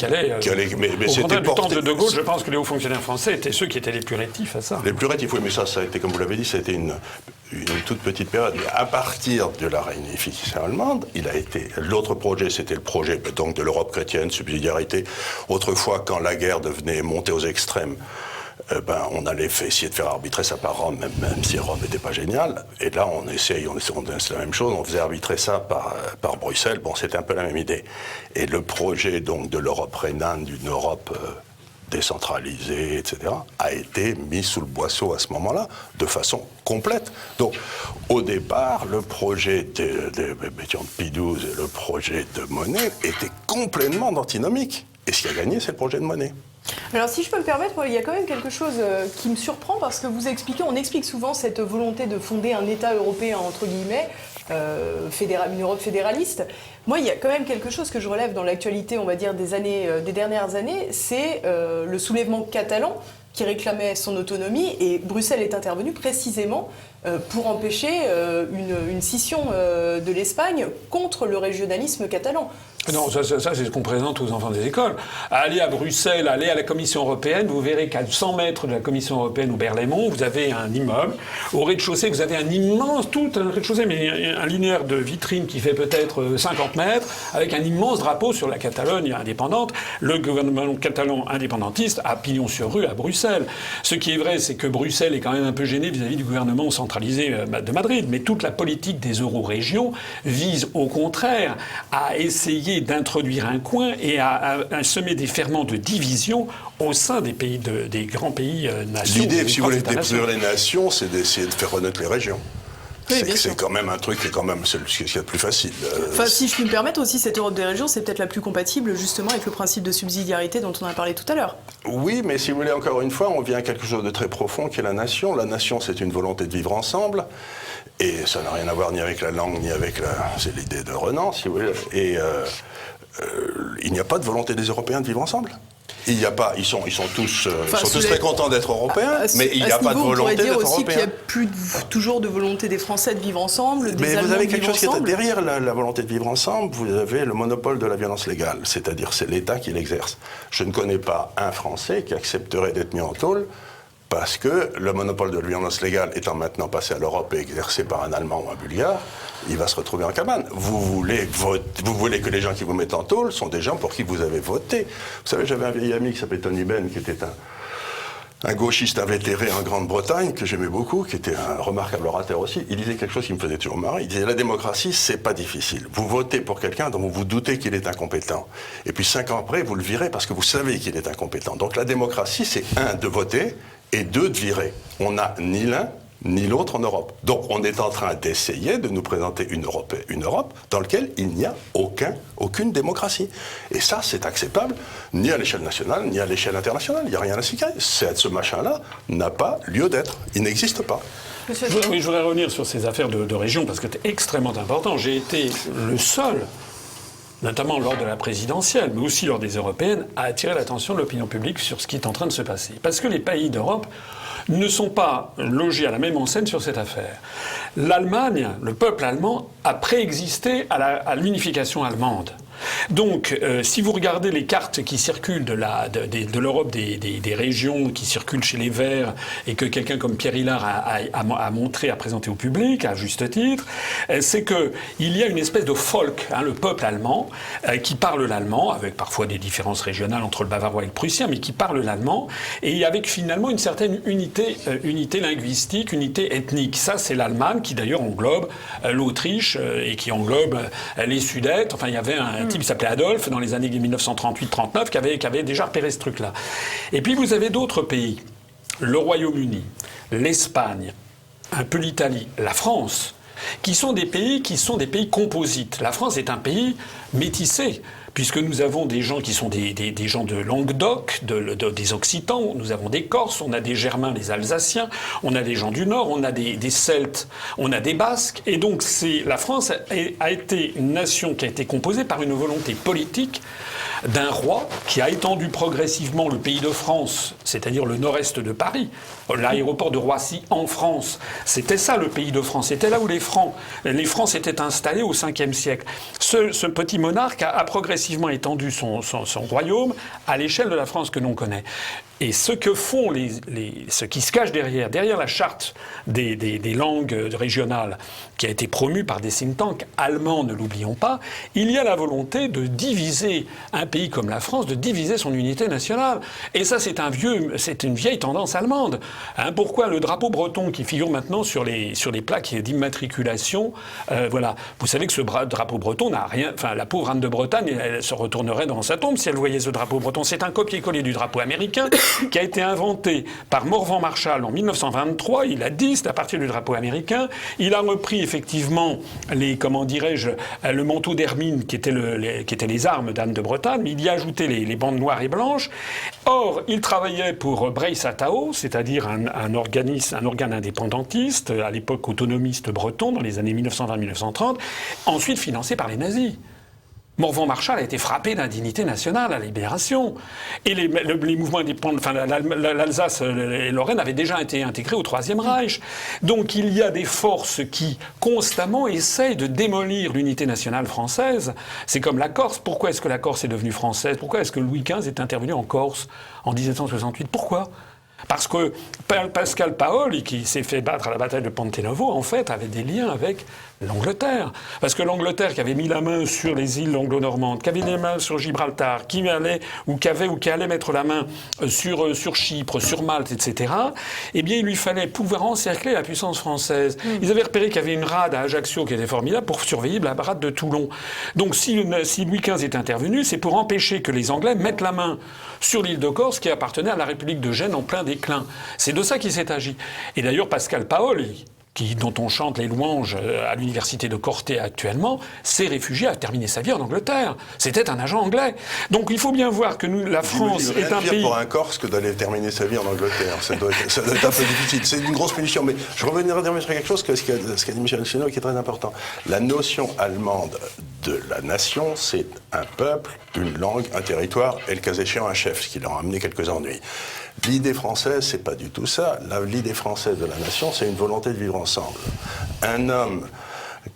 allaient... Mais c'était du temps de Gaulle, je pense que les hauts fonctionnaires français étaient ceux qui étaient les plus rétifs à ça. Les plus rétifs, oui, mais ça a été, comme vous l'avez dit, ça a été une toute petite période. À partir de la réunification allemande, l'autre projet, c'était le projet donc de l'Europe chrétienne, subsidiarité. Autrefois, quand la guerre devenait montée aux extrêmes, on allait essayer de faire arbitrer ça par Rome, même si Rome n'était pas génial. Et là, on essaie la même chose, on faisait arbitrer ça par Bruxelles. Bon, c'était un peu la même idée. Et le projet donc de l'Europe rhénane, d'une Europe décentralisée, etc., a été mis sous le boisseau à ce moment-là, de façon complète. Donc, au départ, le projet de Pompidou et le projet de Monnet étaient complètement antinomiques. Et ce qui a gagné, c'est le projet de Monnet. Alors si je peux me permettre, il y a quand même quelque chose qui me surprend parce que on explique souvent cette volonté de fonder un État européen, entre guillemets, une Europe fédéraliste. Moi, il y a quand même quelque chose que je relève dans l'actualité, on va dire, des dernières années, c'est le soulèvement catalan qui réclamait son autonomie et Bruxelles est intervenue précisément pour empêcher une scission de l'Espagne contre le régionalisme catalan. Non, ça c'est ce qu'on présente aux enfants des écoles. Allez à Bruxelles, allez à la Commission européenne, vous verrez qu'à 100 mètres de la Commission européenne ou Berlaymont, vous avez un immeuble. Au rez-de-chaussée, vous avez tout un rez-de-chaussée, mais un linéaire de vitrine qui fait peut-être 50 mètres, avec un immense drapeau sur la Catalogne indépendante. Le gouvernement catalan indépendantiste a pignon sur rue à Bruxelles. Ce qui est vrai, c'est que Bruxelles est quand même un peu gênée vis-à-vis du gouvernement centralisé de Madrid. Mais toute la politique des euro-régions vise au contraire à essayer d'introduire un coin et à semer des ferments de division au sein des pays des grands pays nations. L'idée, si vous voulez détruire les nations, c'est d'essayer de faire renaître les régions. Oui, c'est quand même un truc qui est quand même ce qu'il y a de plus facile. Enfin, si je puis me permettre aussi, cette Europe des régions, c'est peut-être la plus compatible justement avec le principe de subsidiarité dont on a parlé tout à l'heure. Oui, mais si vous voulez, encore une fois, on vient à quelque chose de très profond qui est la nation. La nation, c'est une volonté de vivre ensemble. Et ça n'a rien à voir ni avec la langue, ni avec c'est l'idée de Renan, si vous voulez. Et il n'y a pas de volonté des Européens de vivre ensemble. Il n'y a pas, ils sont tous très contents d'être européens, mais il n'y a pas de volonté d'être européens. On pourrait dire aussi qu'il n'y a plus toujours de volonté des Français de vivre ensemble, des mais Allemands vous avez de quelque vivre chose ensemble. qui est derrière la volonté de vivre ensemble, vous avez le monopole de la violence légale, c'est-à-dire c'est l'État qui l'exerce. Je ne connais pas un Français qui accepterait d'être mis en tôle parce que le monopole de la violence légale étant maintenant passé à l'Europe et exercé par un Allemand ou un Bulgare, il va se retrouver en cabane. Vous voulez que les gens qui vous mettent en tôle sont des gens pour qui vous avez voté. Vous savez, j'avais un vieil ami qui s'appelait Tony Benn, qui était un gauchiste invétéré en Grande-Bretagne, que j'aimais beaucoup, qui était un remarquable orateur aussi, il disait quelque chose qui me faisait toujours marrer. Il disait, la démocratie, c'est pas difficile. Vous votez pour quelqu'un dont vous vous doutez qu'il est incompétent. Et puis 5 ans après, vous le virez parce que vous savez qu'il est incompétent. Donc la démocratie, c'est 1, de voter, et 2, de virer. On n'a ni l'un, ni l'autre en Europe. Donc on est en train d'essayer de nous présenter une Europe dans laquelle il n'y a aucune démocratie. Et ça, c'est acceptable, ni à l'échelle nationale, ni à l'échelle internationale. Il n'y a rien à s'y cacher. Ce machin-là n'a pas lieu d'être. Il n'existe pas. Je voudrais revenir sur ces affaires de région, parce que c'est extrêmement important. J'ai été le seul, notamment lors de la présidentielle, mais aussi lors des européennes, à attirer l'attention de l'opinion publique sur ce qui est en train de se passer. Parce que les pays d'Europe ne sont pas logés à la même enseigne sur cette affaire. L'Allemagne, le peuple allemand, a préexisté à l'unification allemande. Donc, si vous regardez les cartes qui circulent de l'Europe, des régions qui circulent chez les Verts, et que quelqu'un comme Pierre Hillard a montré, a présenté au public, à juste titre, c'est qu'il y a une espèce de folk, le peuple allemand, qui parle l'allemand, avec parfois des différences régionales entre le bavarois et le prussien, mais qui parle l'allemand, et avec finalement une certaine unité linguistique, unité ethnique. Ça, c'est l'Allemagne, qui d'ailleurs englobe l'Autriche, et qui englobe les Sudètes. Enfin, il y avait un type qui s'appelait Adolphe dans les années 1938-39 qui avait déjà repéré ce truc-là. Et puis vous avez d'autres pays, le Royaume-Uni, l'Espagne, un peu l'Italie, la France, qui sont des pays composites. La France est un pays métissé, puisque nous avons des gens qui sont des gens de Languedoc, des Occitans, nous avons des Corses, on a des Germains, les Alsaciens, on a des gens du Nord, on a des Celtes, on a des Basques, et donc la France a été une nation qui a été composée par une volonté politique d'un roi qui a étendu progressivement le pays de France, c'est-à-dire le nord-est de Paris, l'aéroport de Roissy en France. C'était ça le pays de France, c'était là où les Francs s'étaient installés au 5e siècle. Ce petit monarque a progressivement étendu son royaume à l'échelle de la France que l'on connaît. Et ce que font ce qui se cache derrière la charte des langues régionales qui a été promue par des think tanks allemands, ne l'oublions pas, il y a la volonté de diviser un pays comme la France, de diviser son unité nationale. Et ça, c'est une vieille tendance allemande. Pourquoi le drapeau breton qui figure maintenant sur les plaques d'immatriculation, voilà. Vous savez que ce drapeau breton n'a rien. Enfin, la pauvre Anne de Bretagne, elle se retournerait dans sa tombe si elle voyait ce drapeau breton. C'est un copier-coller du drapeau américain qui a été inventé par Morvan Marshall en 1923. Il a dit, c'est à partir du drapeau américain. Il a repris effectivement le manteau d'hermine qui était les armes d'Anne de Bretagne, mais il y a ajouté les bandes noires et blanches. Or, il travaillait pour Brey-Satao, c'est-à-dire un organe indépendantiste, à l'époque autonomiste breton, dans les années 1920-1930, ensuite financé par les nazis. Morvan Marshall a été frappé d'indignité nationale à la Libération. Et les mouvements indépendants, enfin l'Alsace et Lorraine avaient déjà été intégrés au Troisième Reich. Donc il y a des forces qui constamment essayent de démolir l'unité nationale française. C'est comme la Corse. Pourquoi est-ce que la Corse est devenue française? Pourquoi est-ce que Louis XV est intervenu en Corse en 1768? Pourquoi? Parce que Pascal Paoli, qui s'est fait battre à la bataille de Ponte Novo, en fait, avait des liens avec l'Angleterre. Parce que l'Angleterre, qui avait mis la main sur les îles anglo-normandes, qui avait les mains sur Gibraltar, qui allait mettre la main sur Chypre, sur Malte, etc., eh bien, il lui fallait pouvoir encercler la puissance française. Ils avaient repéré qu'il y avait une rade à Ajaccio qui était formidable pour surveiller la rade de Toulon. Donc, si Louis XV est intervenu, c'est pour empêcher que les Anglais mettent la main sur l'île de Corse qui appartenait à la République de Gênes en plein déclin. C'est de ça qu'il s'est agi. Et d'ailleurs, Pascal Paoli, dont on chante les louanges à l'université de Corté actuellement, s'est réfugié, a terminé sa vie en Angleterre. C'était un agent anglais. Donc il faut bien voir que la France est un pays... pour un Corse que d'aller terminer sa vie en Angleterre. Ça doit être un peu difficile. C'est une grosse punition. Mais je reviendrai sur quelque chose, ce qu'a dit Michel Chéneau, qui est très important. La notion allemande de la nation, c'est un peuple, une langue, un territoire et le cas échéant un chef, ce qui leur a amené quelques ennuis. L'idée française, c'est pas du tout ça. L'idée française de la nation, c'est une volonté de vivre ensemble. Un homme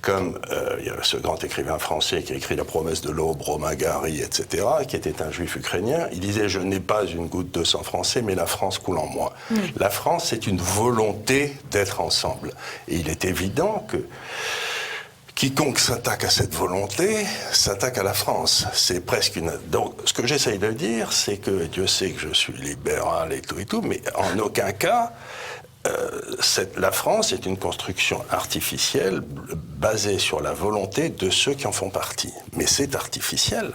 comme il y a ce grand écrivain français qui a écrit La promesse de l'aube, Romain Gary, etc., qui était un juif ukrainien, il disait « Je n'ai pas une goutte de sang français, mais la France coule en moi ». La France, c'est une volonté d'être ensemble. Et il est évident quiconque s'attaque à cette volonté s'attaque à la France. C'est presque une... Donc, ce que j'essaye de dire, c'est que Dieu sait que je suis libéral et tout, mais en aucun cas, la France est une construction artificielle basée sur la volonté de ceux qui en font partie. Mais c'est artificiel.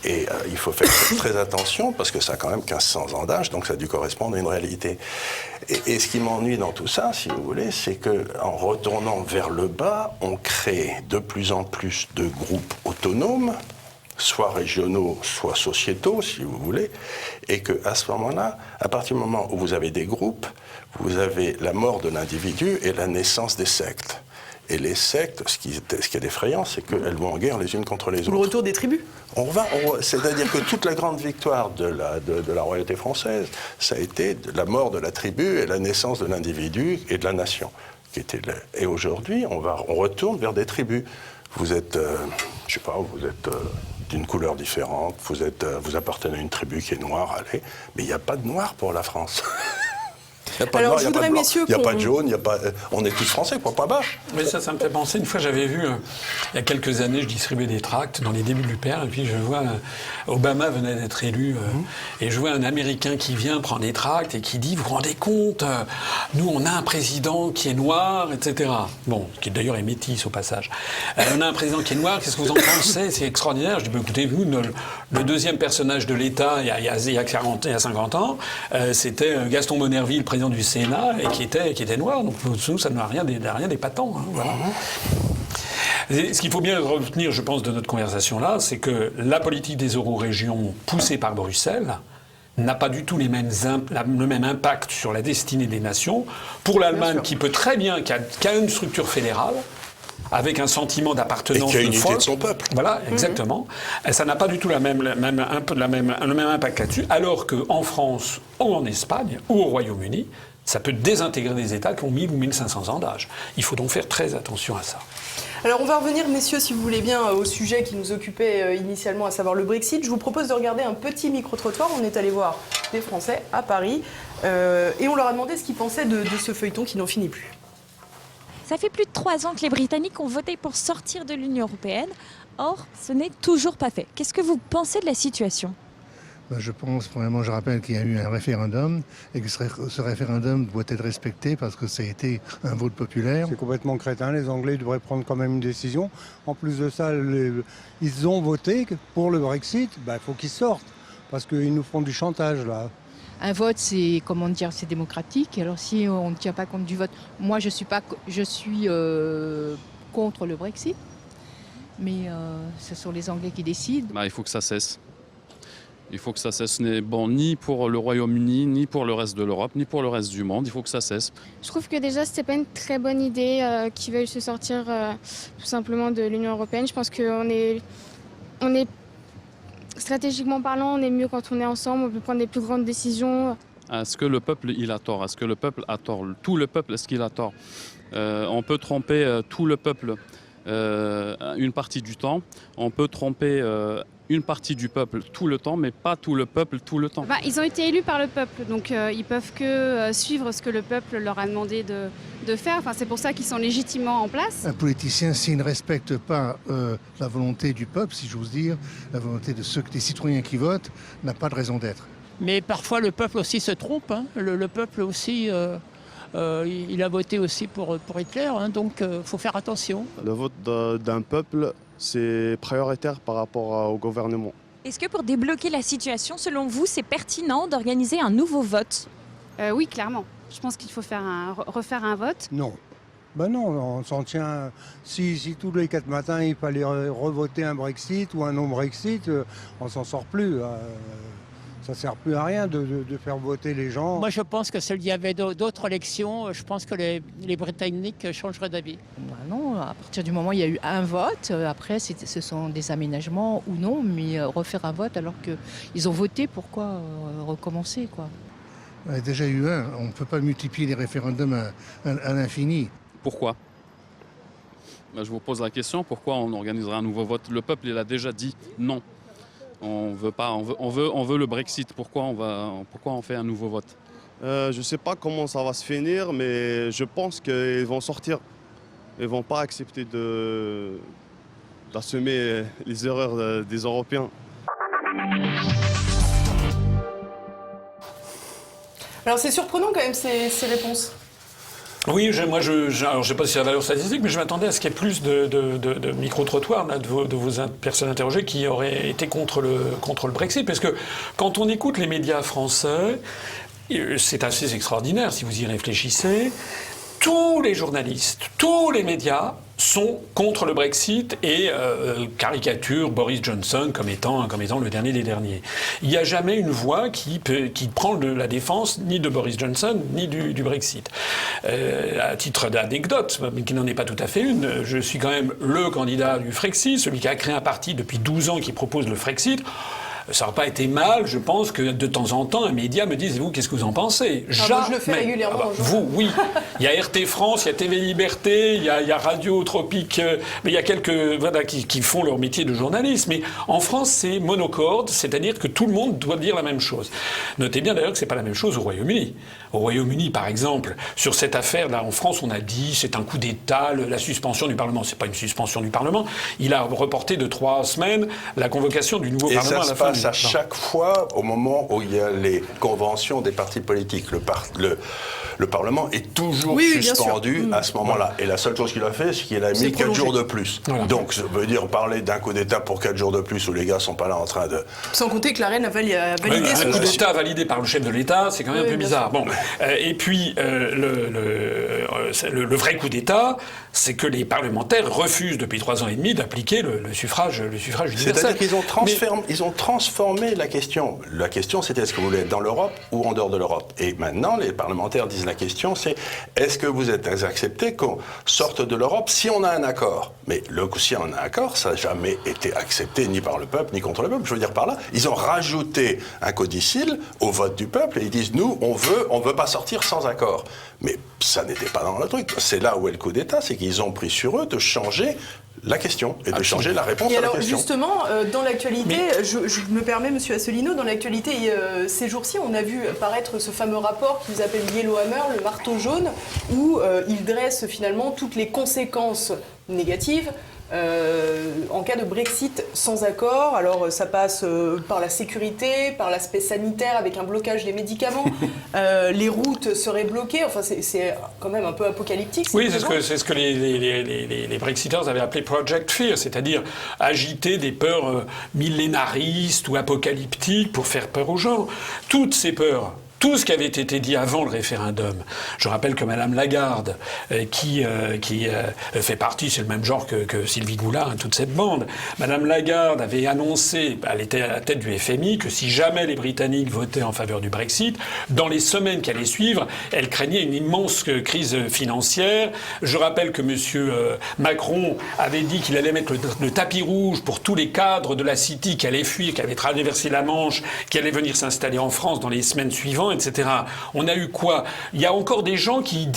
Et il faut faire très attention parce que ça a quand même 1500 ans d'âge, donc ça a dû correspondre à une réalité. Et ce qui m'ennuie dans tout ça, si vous voulez, c'est qu'en retournant vers le bas, on crée de plus en plus de groupes autonomes, soit régionaux, soit sociétaux, si vous voulez, et qu'à ce moment-là, à partir du moment où vous avez des groupes, vous avez la mort de l'individu et la naissance des sectes. Et les sectes, ce qui est effrayant, c'est qu'elles vont en guerre les unes contre les autres. Le retour des tribus. C'est-à-dire que toute la grande victoire de la royauté française, ça a été la mort de la tribu et la naissance de l'individu et de la nation. Et aujourd'hui, on retourne vers des tribus. Vous êtes, je sais pas, vous êtes d'une couleur différente, vous appartenez à une tribu qui est noire, allez, mais il n'y a pas de noir pour la France. Il n'y a pas de noir, il n'y a pas de blanc, il n'y a pas de jaune, on est tous français, point barre. Mais ça me fait penser, une fois j'avais vu, il y a quelques années, je distribuais des tracts dans les débuts de l'UPR, et puis je vois, Obama venait d'être élu, et je vois un Américain qui vient prendre des tracts et qui dit, vous vous rendez compte, nous on a un président qui est noir, etc. Bon, qui d'ailleurs est métis au passage. On a un président qui est noir, qu'est-ce que vous en pensez? C'est extraordinaire. Je dis, écoutez, vous, le deuxième personnage de l'État il y a 50 ans, c'était Gaston Monnerville, président du Sénat, et qui était noir. Donc nous, ça n'a rien d'épatant. Hein, voilà. Ce qu'il faut bien retenir, je pense, de notre conversation-là, c'est que la politique des eurorégions poussée par Bruxelles n'a pas du tout le même impact sur la destinée des nations. Pour l'Allemagne, qui peut très bien, qui a une structure fédérale, avec un sentiment d'appartenance. Et qui a une unité de son peuple. Voilà, exactement. Et ça n'a pas du tout le même impact là-dessus, alors qu'en France, ou en Espagne, ou au Royaume-Uni, ça peut désintégrer des États qui ont 1000 ou 1500 ans d'âge. Il faut donc faire très attention à ça. Alors on va revenir, messieurs, si vous voulez bien, au sujet qui nous occupait initialement, à savoir le Brexit. Je vous propose de regarder un petit micro-trottoir. On est allé voir des Français à Paris et on leur a demandé ce qu'ils pensaient de ce feuilleton qui n'en finit plus. Ça fait plus de 3 ans que les Britanniques ont voté pour sortir de l'Union européenne. Or, ce n'est toujours pas fait. Qu'est-ce que vous pensez de la situation ? Je pense, premièrement, je rappelle qu'il y a eu un référendum et que ce référendum doit être respecté parce que ça a été un vote populaire. C'est complètement crétin, les Anglais devraient prendre quand même une décision. En plus de ça, ils ont voté pour le Brexit, il faut qu'ils sortent parce qu'ils nous font du chantage là. Un vote, c'est c'est démocratique. Alors si on ne tient pas compte du vote, moi je suis contre le Brexit, mais ce sont les Anglais qui décident. Il faut que ça cesse. Il faut que ça cesse. Ce n'est bon ni pour le Royaume-Uni, ni pour le reste de l'Europe, ni pour le reste du monde. Il faut que ça cesse. Je trouve que déjà, c'était pas une très bonne idée qu'ils veuillent se sortir tout simplement de l'Union européenne. Je pense qu'on est stratégiquement parlant, on est mieux quand on est ensemble, on peut prendre des plus grandes décisions. Est-ce que le peuple, il a tort? Est-ce que le peuple a tort? Tout le peuple, est-ce qu'il a tort? On peut tromper tout le peuple une partie du temps. On peut tromper une partie du peuple tout le temps, mais pas tout le peuple tout le temps. Ils ont été élus par le peuple, donc ils peuvent que suivre ce que le peuple leur a demandé de faire. C'est pour ça qu'ils sont légitimement en place. Un politicien, s'il ne respecte pas la volonté du peuple, si j'ose dire, la volonté des citoyens qui votent, n'a pas de raison d'être. Mais parfois le peuple aussi se trompe. Hein. Le peuple aussi, il a voté aussi pour Hitler, hein, donc il faut faire attention. Le vote d'un peuple, c'est prioritaire par rapport au gouvernement. Est-ce que pour débloquer la situation, selon vous, c'est pertinent d'organiser un nouveau vote ? Oui, clairement. Je pense qu'il faut refaire un vote. Non. Non, on s'en tient. Si tous les 4 matins il fallait revoter un Brexit ou un non-Brexit, on s'en sort plus. Ça ne sert plus à rien de faire voter les gens. Moi, je pense que s'il y avait d'autres élections, je pense que les Britanniques changeraient d'avis. Non, à partir du moment où il y a eu un vote, après, ce sont des aménagements ou non, mais refaire un vote alors qu'ils ont voté, pourquoi recommencer, quoi. Il y a déjà eu un. On ne peut pas multiplier les référendums à l'infini. Pourquoi? Je vous pose la question, pourquoi on organiserait un nouveau vote? Le peuple, il a déjà dit non. On veut pas, on veut le Brexit. Pourquoi on fait un nouveau vote? Je ne sais pas comment ça va se finir, mais je pense qu'ils vont sortir. ne vont pas accepter d'assumer les erreurs des Européens. Alors c'est surprenant quand même ces réponses. Oui, alors je ne sais pas si c'est la valeur statistique, mais je m'attendais à ce qu'il y ait plus de micro-trottoirs de vos personnes interrogées qui auraient été contre le Brexit. Parce que quand on écoute les médias français, c'est assez extraordinaire si vous y réfléchissez. Tous les journalistes, tous les médias sont contre le Brexit et caricaturent Boris Johnson comme étant le dernier des derniers. Il n'y a jamais une voix qui prend la défense ni de Boris Johnson ni du Brexit. À titre d'anecdote, mais qui n'en est pas tout à fait une, je suis quand même le candidat du Frexit, celui qui a créé un parti depuis 12 ans qui propose le Frexit. Ça n'aurait pas été mal, je pense, que de temps en temps, un média me dise, vous, qu'est-ce que vous en pensez? Jamais. Moi, je le fais régulièrement. Vous, oui. Il y a RT France, il y a TV Liberté, il y a Radio Tropique, mais il y a quelques qui font leur métier de journaliste. Mais en France, c'est monocorde, c'est-à-dire que tout le monde doit dire la même chose. Notez bien d'ailleurs que c'est pas la même chose au Royaume-Uni. Au Royaume-Uni, par exemple, sur cette affaire-là, en France, on a dit c'est un coup d'État, la suspension du Parlement. C'est pas une suspension du Parlement. Il a reporté de 3 semaines la convocation du nouveau Parlement à la fin. À chaque fois, au moment où il y a les conventions des partis politiques, le Parlement est toujours suspendu à ce moment-là. Et la seule chose qu'il a fait, c'est qu'il a mis 4 jours de plus. Voilà. Donc, ça veut dire parler d'un coup d'État pour 4 jours de plus où les gars sont pas là en train de... Sans compter que la reine a validé un coup d'État validé par le chef de l'État, c'est quand même un peu bizarre. Bon. Et puis, le vrai coup d'État, c'est que les parlementaires refusent depuis 3 ans et demi d'appliquer le suffrage universel. C'est-à-dire qu'ils ont transformé la question. La question, c'était est-ce que vous voulez être dans l'Europe ou en dehors de l'Europe? Et maintenant, les parlementaires disent la question, c'est est-ce que vous êtes accepté qu'on sorte de l'Europe si on a un accord? Mais si on a un accord, ça n'a jamais été accepté ni par le peuple, ni contre le peuple. Je veux dire par là, ils ont rajouté un codicile au vote du peuple et ils disent, nous, on veut pas sortir sans accord. Mais ça n'était pas dans le truc. C'est là où est le coup d'État, c'est qu'ils ont pris sur eux de changer la question et de changer la réponse à la question. Justement, dans l'actualité, je me permets, Monsieur Asselineau, dans l'actualité, ces jours-ci, on a vu apparaître ce fameux rapport qu'ils appellent Yellowhammer, le marteau jaune, où il dresse finalement toutes les conséquences négatives en cas de Brexit sans accord. Alors ça passe par la sécurité, par l'aspect sanitaire avec un blocage des médicaments, les routes seraient bloquées, enfin c'est quand même un peu apocalyptique. Oui, c'est ce que les Brexiters avaient appelé Project Fear, c'est-à-dire agiter des peurs millénaristes ou apocalyptiques pour faire peur aux gens. Toutes ces peurs, tout ce qui avait été dit avant le référendum. Je rappelle que Mme Lagarde, qui fait partie, c'est le même genre que Sylvie Goulard, toute cette bande, Mme Lagarde avait annoncé, elle était à la tête du FMI, que si jamais les Britanniques votaient en faveur du Brexit, dans les semaines qui allaient suivre, elle craignait une immense crise financière. Je rappelle que M. Macron avait dit qu'il allait mettre le tapis rouge pour tous les cadres de la City qui allaient fuir, qui avaient traversé la Manche, qui allaient venir s'installer en France dans les semaines suivantes, etc. On a eu quoi? Il y a encore des gens qui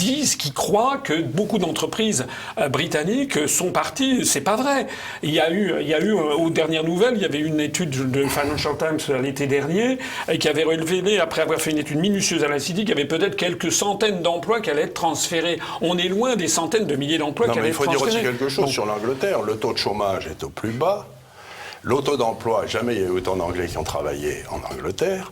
croient que beaucoup d'entreprises britanniques sont parties. C'est pas vrai. Il y a eu aux dernières nouvelles, il y avait une étude de Financial Times l'été dernier qui avait relevé, après avoir fait une étude minutieuse à la City, qu'il y avait peut-être quelques centaines d'emplois qui allaient être transférés. On est loin des centaines de milliers d'emplois qui allaient être transférés. Il faut dire aussi quelque chose sur l'Angleterre. Le taux de chômage est au plus bas. Le taux d'emploi, jamais il y a eu autant d'Anglais qui ont travaillé en Angleterre.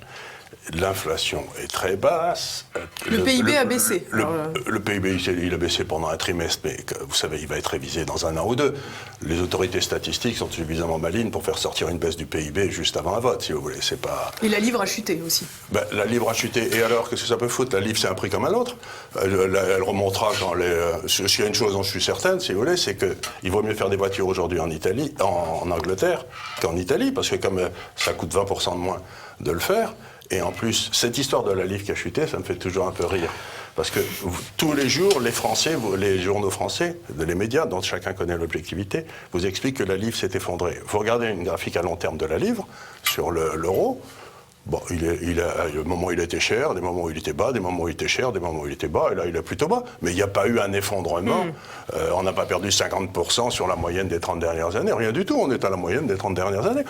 L'inflation est très basse. Le PIB a baissé. Le PIB, il a baissé pendant un trimestre, mais vous savez, il va être révisé dans 1 an ou 2. Les autorités statistiques sont suffisamment malines pour faire sortir une baisse du PIB juste avant un vote, si vous voulez. C'est pas... Et la livre a chuté aussi. La livre a chuté. Et alors, qu'est-ce que ça peut foutre? La livre, c'est un prix comme un autre. Elle remontera quand s'il y a une chose dont je suis certaine, si vous voulez, c'est qu'il vaut mieux faire des voitures aujourd'hui en Angleterre qu'en Italie, parce que comme ça coûte 20% de moins de le faire. Et en plus, cette histoire de la livre qui a chuté, ça me fait toujours un peu rire. Parce que tous les jours, les journaux français, les médias, dont chacun connaît l'objectivité, vous expliquent que la livre s'est effondrée. Vous regardez une graphique à long terme de la livre, sur l'euro, Bon, il y a des moments où il était cher, des moments où il était bas, des moments où il était cher, des moments où il était bas, et là il est plutôt bas. Mais il n'y a pas eu un effondrement. On n'a pas perdu 50% sur la moyenne des 30 dernières années, rien du tout, on est à la moyenne des 30 dernières années.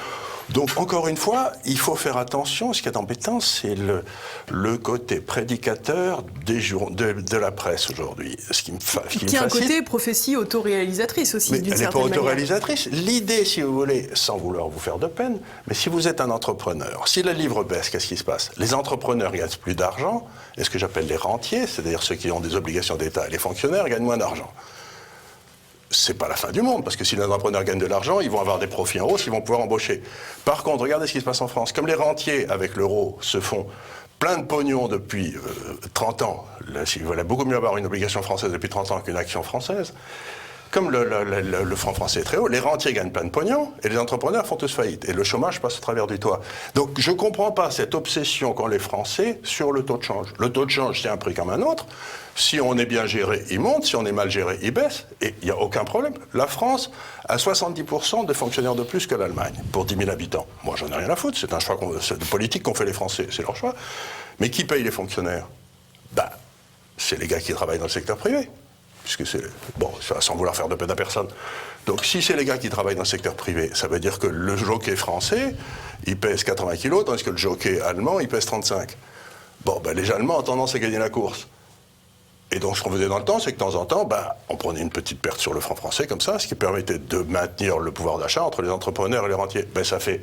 Donc encore une fois, il faut faire attention, ce qui est embêtant, c'est le côté prédicateur de la presse aujourd'hui. Ce qui me y a un côté prophétie autoréalisatrice aussi, d'une certaine manière. Elle n'est pas autoréalisatrice. L'idée, si vous voulez, sans vouloir vous faire de peine, mais si vous êtes un entrepreneur, si le livre baisse, qu'est-ce qui se passe? Les entrepreneurs gagnent plus d'argent, et ce que j'appelle les rentiers, c'est-à-dire ceux qui ont des obligations d'État, et les fonctionnaires gagnent moins d'argent. C'est pas la fin du monde, parce que si les entrepreneurs gagnent de l'argent, ils vont avoir des profits en hausse, ils vont pouvoir embaucher. Par contre, regardez ce qui se passe en France. Comme les rentiers, avec l'euro, se font plein de pognon depuis 30 ans, il valait beaucoup mieux avoir une obligation française depuis 30 ans qu'une action française. Comme le franc français est très haut, les rentiers gagnent plein de pognon et les entrepreneurs font tous faillite. Et le chômage passe au travers du toit. Donc je ne comprends pas cette obsession qu'ont les Français sur le taux de change. Le taux de change, c'est un prix comme un autre. Si on est bien géré, il monte. Si on est mal géré, il baisse. Et il n'y a aucun problème. La France a 70% de fonctionnaires de plus que l'Allemagne pour 10 000 habitants. Moi, j'en ai rien à foutre. C'est un choix de politique qu'ont fait les Français. C'est leur choix. Mais qui paye les fonctionnaires? C'est les gars qui travaillent dans le secteur privé. Puisque c'est... Bon, sans vouloir faire de peine à personne. Donc si c'est les gars qui travaillent dans le secteur privé, ça veut dire que le jockey français, il pèse 80 kilos, tandis que le jockey allemand, il pèse 35. Bon, les Allemands ont tendance à gagner la course. Et donc ce qu'on faisait dans le temps, c'est que de temps en temps, on prenait une petite perte sur le franc français, comme ça, ce qui permettait de maintenir le pouvoir d'achat entre les entrepreneurs et les rentiers. Ça fait...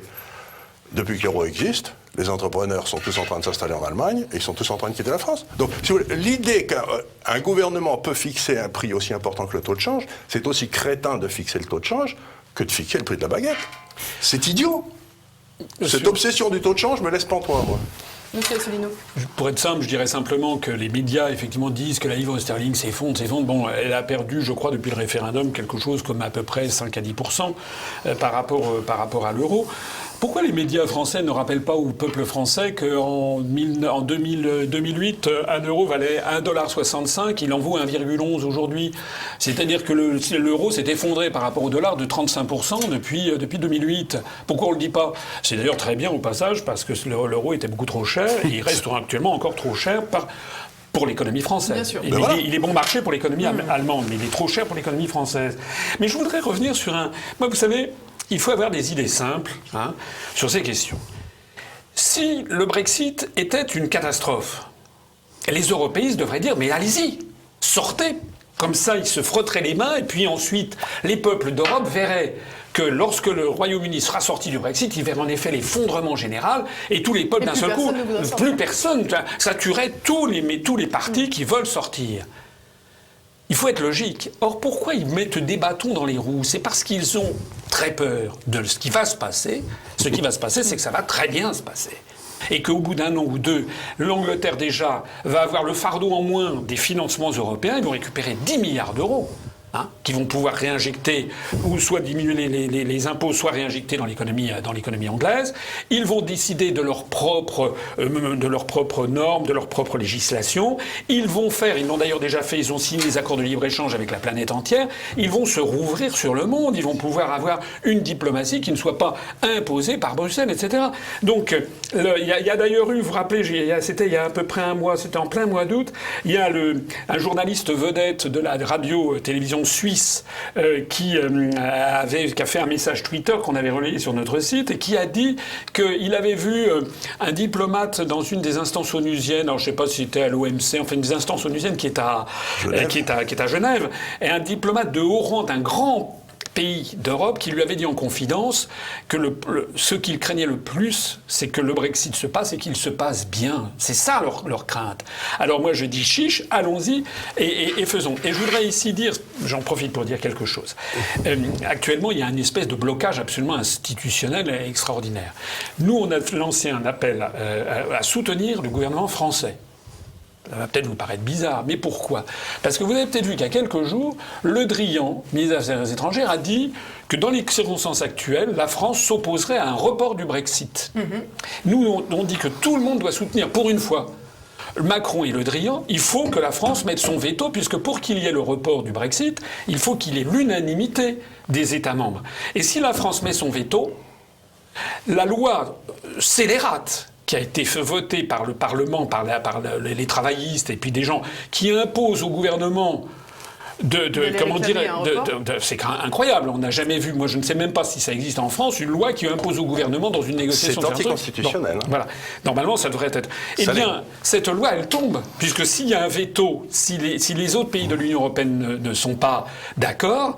Depuis que l'euro existe, les entrepreneurs sont tous en train de s'installer en Allemagne et ils sont tous en train de quitter la France. Donc, si vous voulez, l'idée qu'un gouvernement peut fixer un prix aussi important que le taux de change, c'est aussi crétin de fixer le taux de change que de fixer le prix de la baguette. C'est idiot. Cette obsession du taux de change me laisse pantois, moi. Monsieur Asselineau. Pour être simple, je dirais simplement que les médias, effectivement, disent que la livre sterling s'effondre. Bon, elle a perdu, je crois, depuis le référendum, quelque chose comme à peu près 5 à 10% par rapport à l'euro. Pourquoi les médias français ne rappellent pas au peuple français qu'en 2008, 1 euro valait 1,65 $, il en vaut 1,11 aujourd'hui? C'est-à-dire que l'euro s'est effondré par rapport au dollar de 35% depuis 2008. Pourquoi on ne le dit pas? C'est d'ailleurs très bien au passage, parce que l'euro était beaucoup trop cher, et il reste actuellement encore trop cher pour l'économie française. Bien sûr. Il est bon marché pour l'économie allemande, mais il est trop cher pour l'économie française. Mais je voudrais revenir sur Moi, vous savez, il faut avoir des idées simples sur ces questions. Si le Brexit était une catastrophe, les européistes devraient dire « mais allez-y, sortez ». Comme ça, ils se frotteraient les mains, et puis ensuite, les peuples d'Europe verraient que lorsque le Royaume-Uni sera sorti du Brexit, il verrait en effet l'effondrement général, et tous les peuples d'un seul coup, plus personne, ça tuerait tous les partis qui veulent sortir. Il faut être logique. Or, pourquoi ils mettent des bâtons dans les roues? C'est parce qu'ils ont très peur de ce qui va se passer. Ce qui va se passer, c'est que ça va très bien se passer. Et qu'au bout d'un an ou deux, l'Angleterre déjà va avoir le fardeau en moins des financements européens. Ils vont récupérer 10 milliards d'euros. Qui vont pouvoir réinjecter, ou soit diminuer les impôts, soit réinjecter dans l'économie anglaise. Ils vont décider de leurs propres normes, de leur propre législation. Ils l'ont d'ailleurs déjà fait, ils ont signé des accords de libre-échange avec la planète entière. Ils vont se rouvrir sur le monde, ils vont pouvoir avoir une diplomatie qui ne soit pas imposée par Bruxelles, etc. Donc, il y a d'ailleurs eu, vous vous rappelez, c'était il y a à peu près un mois, c'était en plein mois d'août, il y a un journaliste vedette de la radio-télévision suisse qui a fait un message Twitter qu'on avait relayé sur notre site et qui a dit qu'il avait vu un diplomate dans une des instances onusiennes, alors je ne sais pas si c'était à l'OMC, enfin une des instances onusiennes qui est à Genève, et un diplomate de haut rang d'un grand pays d'Europe qui lui avait dit en confidence que ce qu'il craignait le plus, c'est que le Brexit se passe et qu'il se passe bien. C'est ça leur crainte. Alors moi je dis chiche, allons-y et faisons. Et je voudrais ici dire, j'en profite pour dire quelque chose. Actuellement, il y a une espèce de blocage absolument institutionnel et extraordinaire. Nous, on a lancé un appel à soutenir le gouvernement français. Ça va peut-être vous paraître bizarre, mais pourquoi? Parce que vous avez peut-être vu qu'il y a quelques jours, Le Drian, ministre des Affaires étrangères, a dit que dans les circonstances actuelles, la France s'opposerait à un report du Brexit. Nous, on dit que tout le monde doit soutenir, pour une fois, Macron et Le Drian. Il faut que la France mette son veto, puisque pour qu'il y ait le report du Brexit, il faut qu'il y ait l'unanimité des États membres. Et si la France met son veto, la loi scélérate qui a été fait voter par le Parlement, par les travaillistes et puis des gens qui imposent au gouvernement c'est incroyable. On n'a jamais vu, moi je ne sais même pas si ça existe en France, une loi qui impose au gouvernement dans une négociation. C'est anticonstitutionnel. Bon, voilà. Normalement, ça devrait être. Eh bien, cette loi, elle tombe, puisque s'il y a un veto, si les autres pays de l'Union européenne ne sont pas d'accord,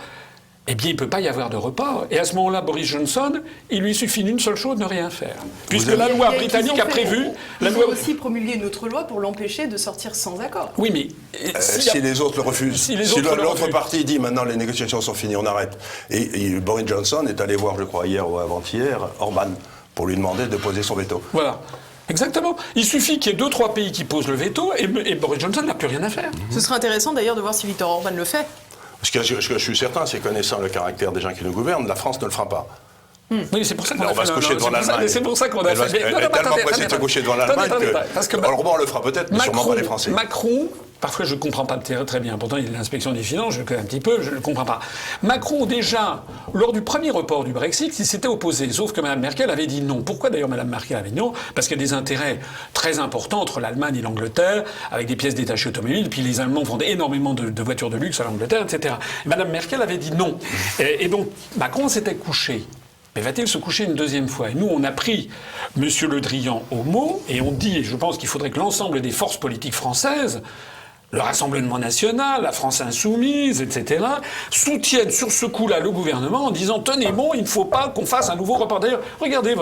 eh bien, il ne peut pas y avoir de report. Et à ce moment-là, Boris Johnson, il lui suffit d'une seule chose, ne rien faire. Puisque la loi britannique a prévu... Ils ont aussi promulgué une autre loi pour l'empêcher de sortir sans accord. Oui, mais... si les autres le refusent. Si l'autre partie dit maintenant les négociations sont finies, on arrête. Et Boris Johnson est allé voir, je crois, hier ou avant-hier, Orban, pour lui demander de poser son veto. Voilà. Exactement. Il suffit qu'il y ait 2-3 pays qui posent le veto et Boris Johnson n'a plus rien à faire. Ce serait intéressant d'ailleurs de voir si Viktor Orban le fait. Ce que je suis certain, c'est connaissant le caractère des gens qui nous gouvernent, la France ne le fera pas. Oui, c'est pour ça qu'on va se coucher devant l'Allemagne. C'est pour ça qu'on a fait. Elle est tellement pressée de se coucher devant l'Allemagne que Orban le fera peut-être, mais sûrement pas les Français. Macron, parfois je ne comprends pas très bien, pourtant il est l'inspection des finances, je le connais un petit peu, je ne le comprends pas. Macron, déjà, lors du premier report du Brexit, il s'était opposé, sauf que Mme Merkel avait dit non. Pourquoi d'ailleurs Mme Merkel avait dit non? Parce qu'il y a des intérêts très importants entre l'Allemagne et l'Angleterre, avec des pièces détachées automobiles, puis les Allemands vendent énormément de voitures de luxe à l'Angleterre, etc. Et Mme Merkel avait dit non. Et donc Macron s'était couché. Mais va-t-il se coucher une deuxième fois? Et nous, on a pris M. Le Drian au mot, et on dit, et je pense qu'il faudrait que l'ensemble des forces politiques françaises, le Rassemblement national, la France insoumise, etc., soutiennent sur ce coup-là le gouvernement en disant « Tenez bon, il ne faut pas qu'on fasse un nouveau report. » D'ailleurs, regardez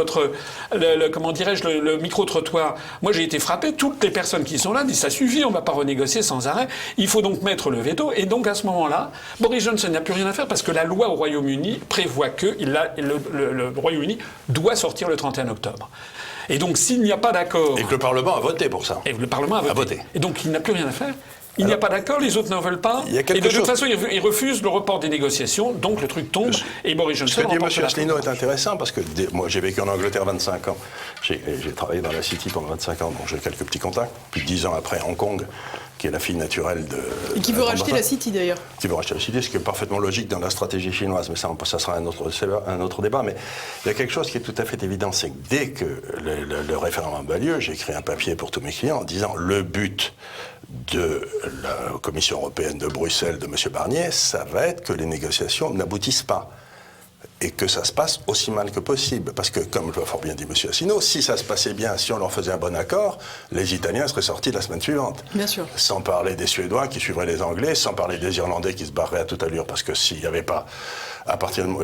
le micro-trottoir. Moi, j'ai été frappé. Toutes les personnes qui sont là disent « Ça suffit, on ne va pas renégocier sans arrêt. Il faut donc mettre le veto. » Et donc, à ce moment-là, Boris Johnson n'a plus rien à faire parce que la loi au Royaume-Uni prévoit que le Royaume-Uni doit sortir le 31 octobre. Et donc, s'il n'y a pas d'accord... Et que le Parlement a voté pour ça. Et le Parlement a voté. Et donc, il n'a plus rien à faire. Il n'y a pas d'accord, les autres n'en veulent pas. Et de toute façon, ils refusent le report des négociations, donc le truc tombe, et Boris Johnson... Ce que dit M. Asselineau est intéressant, parce que moi, j'ai vécu en Angleterre 25 ans. J'ai travaillé dans la City pendant 25 ans, donc j'ai quelques petits contacts. Plus de 10 ans après, Hong Kong, qui est la fille naturelle de... Et qui veut racheter la City, d'ailleurs. Qui veut racheter la City, ce qui est parfaitement logique dans la stratégie chinoise, mais ça sera un autre débat. Mais il y a quelque chose qui est tout à fait évident, c'est que dès que le référendum a lieu, j'ai écrit un papier pour tous mes clients en disant le but de la Commission européenne de Bruxelles, de M. Barnier, ça va être que les négociations n'aboutissent pas. Et que ça se passe aussi mal que possible. Parce que, comme l'a fort bien dit M. Asselineau, si ça se passait bien, si on leur faisait un bon accord, les Italiens seraient sortis la semaine suivante. Bien sûr. Sans parler des Suédois qui suivraient les Anglais, sans parler des Irlandais qui se barreraient à toute allure. Parce que s'il n'y avait pas...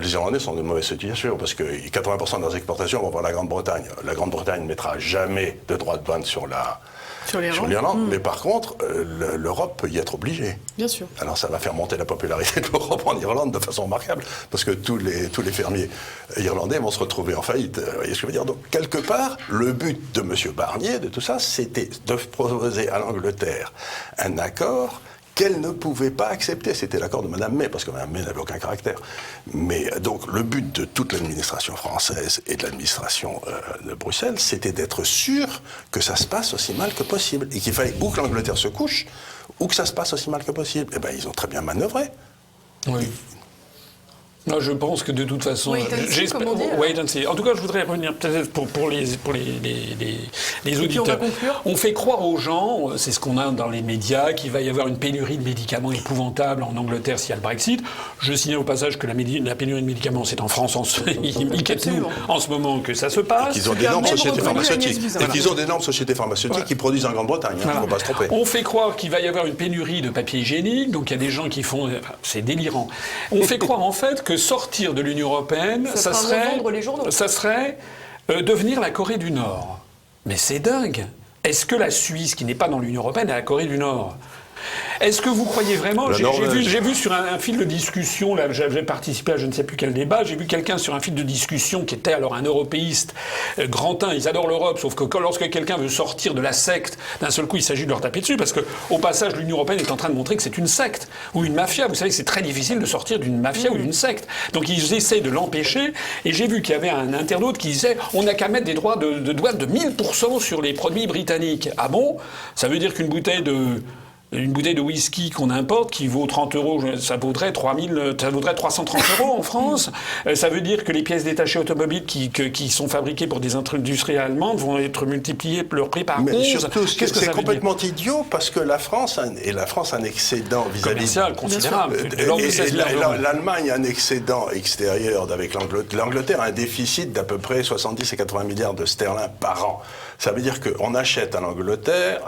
les Irlandais sont de mauvaise situation, parce que 80% de leurs exportations vont vers la Grande-Bretagne. La Grande-Bretagne ne mettra jamais de droit de douane sur l'Irlande, mais par contre, l'Europe peut y être obligée. Bien sûr. Alors ça va faire monter la popularité de l'Europe en Irlande de façon remarquable, parce que tous les fermiers irlandais vont se retrouver en faillite. Vous voyez ce que je veux dire? Donc, quelque part, le but de M. Barnier, de tout ça, c'était de proposer à l'Angleterre un accord qu'elle ne pouvait pas accepter. C'était l'accord de Mme May, parce que Mme May n'avait aucun caractère. Mais donc, le but de toute l'administration française et de l'administration de Bruxelles, c'était d'être sûr que ça se passe aussi mal que possible. Et qu'il fallait ou que l'Angleterre se couche, ou que ça se passe aussi mal que possible. Eh bien, ils ont très bien manœuvré. Oui. Non, je pense que de toute façon... Wait and see. En tout cas, je voudrais revenir peut-être pour les auditeurs. On fait croire aux gens, c'est ce qu'on a dans les médias, qu'il va y avoir une pénurie de médicaments épouvantable en Angleterre s'il y a le Brexit. Je signale au passage que la pénurie de médicaments, c'est en France, en ce moment que ça se passe. Et qu'ils ont d'énormes sociétés pharmaceutiques. Et qu'ils ont d'énormes sociétés pharmaceutiques qui produisent en Grande-Bretagne. Il ne faut pas se tromper. On fait croire qu'il va y avoir une pénurie de papier hygiénique, donc il y a des gens qui font... c'est délirant. On fait croire en fait que sortir de l'Union européenne, ça serait devenir la Corée du Nord. Mais c'est dingue. Est-ce que la Suisse, qui n'est pas dans l'Union européenne, est la Corée du Nord ? Est-ce que vous croyez vraiment... J'ai vu sur un fil de discussion, là, j'avais participé à je ne sais plus quel débat, j'ai vu quelqu'un sur un fil de discussion qui était alors un européiste grantin, ils adorent l'Europe, sauf que lorsque quelqu'un veut sortir de la secte, d'un seul coup il s'agit de leur taper dessus, parce que au passage l'Union européenne est en train de montrer que c'est une secte, ou une mafia. Vous savez que c'est très difficile de sortir d'une mafia ou d'une secte. Donc ils essaient de l'empêcher, et j'ai vu qu'il y avait un internaute qui disait on n'a qu'à mettre des droits de douane de 1000% sur les produits britanniques. Ah bon ? Ça veut dire qu'une bouteille de Une bouteille de whisky qu'on importe qui vaut 30 €, ça vaudrait 330 € en France. Ça veut dire que les pièces détachées automobiles qui sont fabriquées pour des industries allemandes vont être multipliées leur prix par 11. Mais surtout, c'est complètement idiot parce que la France a un excédent vis-à-vis commercial considérable. L'Allemagne a un excédent extérieur avec l'Angleterre. L'Angleterre a un déficit d'à peu près 70 et 80 milliards de sterling par an. Ça veut dire qu'on achète à l'Angleterre,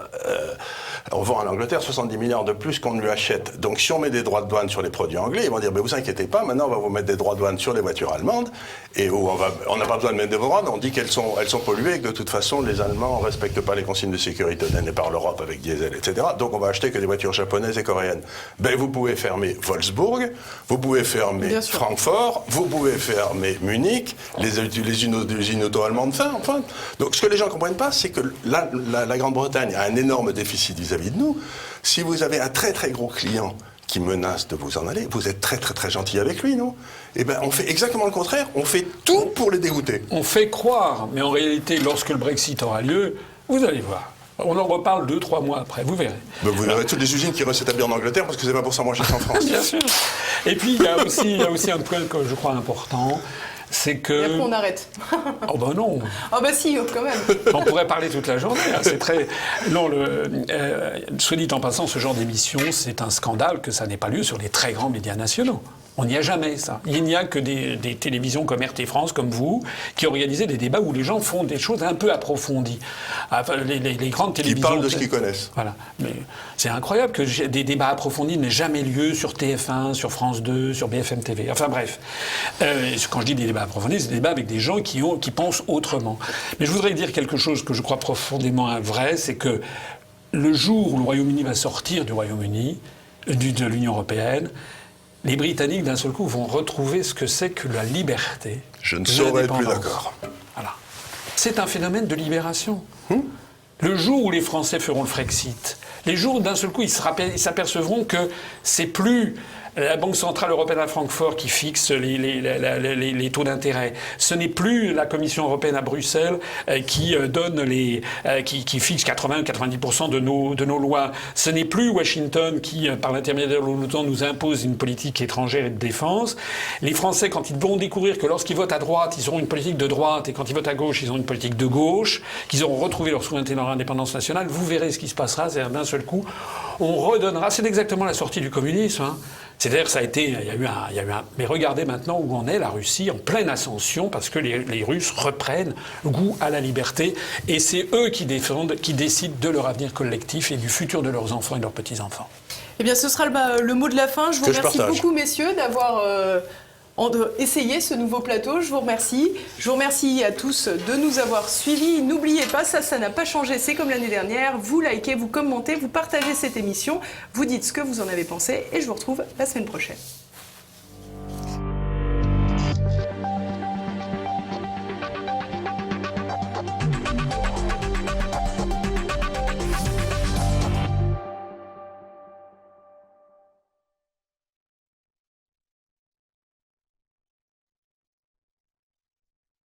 on vend à l'Angleterre 70 milliards de plus qu'on ne lui achète. Donc si on met des droits de douane sur les produits anglais, ils vont dire vous inquiétez pas, maintenant on va vous mettre des droits de douane sur les voitures allemandes, et on n'a pas besoin de mettre des droits, on dit qu'elles sont polluées et que de toute façon les Allemands ne respectent pas les consignes de sécurité données par l'Europe avec diesel, etc. Donc on va acheter que des voitures japonaises et coréennes. Vous pouvez fermer Wolfsburg, vous pouvez fermer Francfort, vous pouvez fermer Munich, les usines auto-allemandes, enfin. Donc ce que les gens ne comprennent pas, c'est que la Grande-Bretagne a un énorme déficit vis-à-vis de nous. Si vous avez un très très gros client qui menace de vous en aller, vous êtes très très très gentil avec lui, non? Eh bien, on fait exactement le contraire, on fait tout pour les dégoûter. On fait croire, mais en réalité, lorsque le Brexit aura lieu, vous allez voir. On en reparle 2-3 mois après, vous verrez. Vous verrez toutes les usines qui vont s'établir en Angleterre parce que c'est pas pour ça moins cher qu'en France. Bien sûr. Et puis, il y a aussi un point que je crois important. C'est que... Et après, on arrête. Oh ben non. Oh ben si, quand même. On pourrait parler toute la journée. Hein. C'est très... Non, soit dit en passant, ce genre d'émission, c'est un scandale que ça n'ait pas lieu sur les très grands médias nationaux. On n'y a jamais, ça. Il n'y a que des télévisions comme RT France, comme vous, qui organisent des débats où les gens font des choses un peu approfondies. Enfin, les grandes télévisions... Qui parlent de ce qu'ils connaissent. Voilà. Mais c'est incroyable que des débats approfondis n'aient jamais lieu sur TF1, sur France 2, sur BFM TV. Enfin bref. Quand je dis des débats approfondis, c'est des débats avec des gens qui pensent autrement. Mais je voudrais dire quelque chose que je crois profondément vrai, c'est que le jour où le Royaume-Uni va sortir du Royaume-Uni, de l'Union européenne, les Britanniques, d'un seul coup, vont retrouver ce que c'est que la liberté. Je ne saurais être plus d'accord. Voilà. C'est un phénomène de libération. Le jour où les Français feront le Frexit, les jours où, d'un seul coup, ils s'apercevront que c'est plus la Banque Centrale Européenne à Francfort qui fixe les taux d'intérêt. Ce n'est plus la Commission Européenne à Bruxelles qui fixe 80-90% de nos lois. Ce n'est plus Washington qui, par l'intermédiaire de l'OTAN, nous impose une politique étrangère et de défense. Les Français, quand ils vont découvrir que lorsqu'ils votent à droite, ils auront une politique de droite, et quand ils votent à gauche, ils ont une politique de gauche, qu'ils auront retrouvé leur souveraineté et leur indépendance nationale, vous verrez ce qui se passera. C'est-à-dire, d'un seul coup, on redonnera. C'est exactement la sortie du communisme, hein. C'est-à-dire que il y a eu un... Mais regardez maintenant où en est la Russie, en pleine ascension, parce que les Russes reprennent goût à la liberté, et c'est eux qui décident de leur avenir collectif et du futur de leurs enfants et de leurs petits-enfants. Eh bien, ce sera le mot de la fin. Je vous remercie beaucoup, messieurs, d'avoir... essayer ce nouveau plateau. Je vous remercie. Je vous remercie à tous de nous avoir suivis. N'oubliez pas, ça n'a pas changé, c'est comme l'année dernière. Vous likez, vous commentez, vous partagez cette émission, vous dites ce que vous en avez pensé et je vous retrouve la semaine prochaine.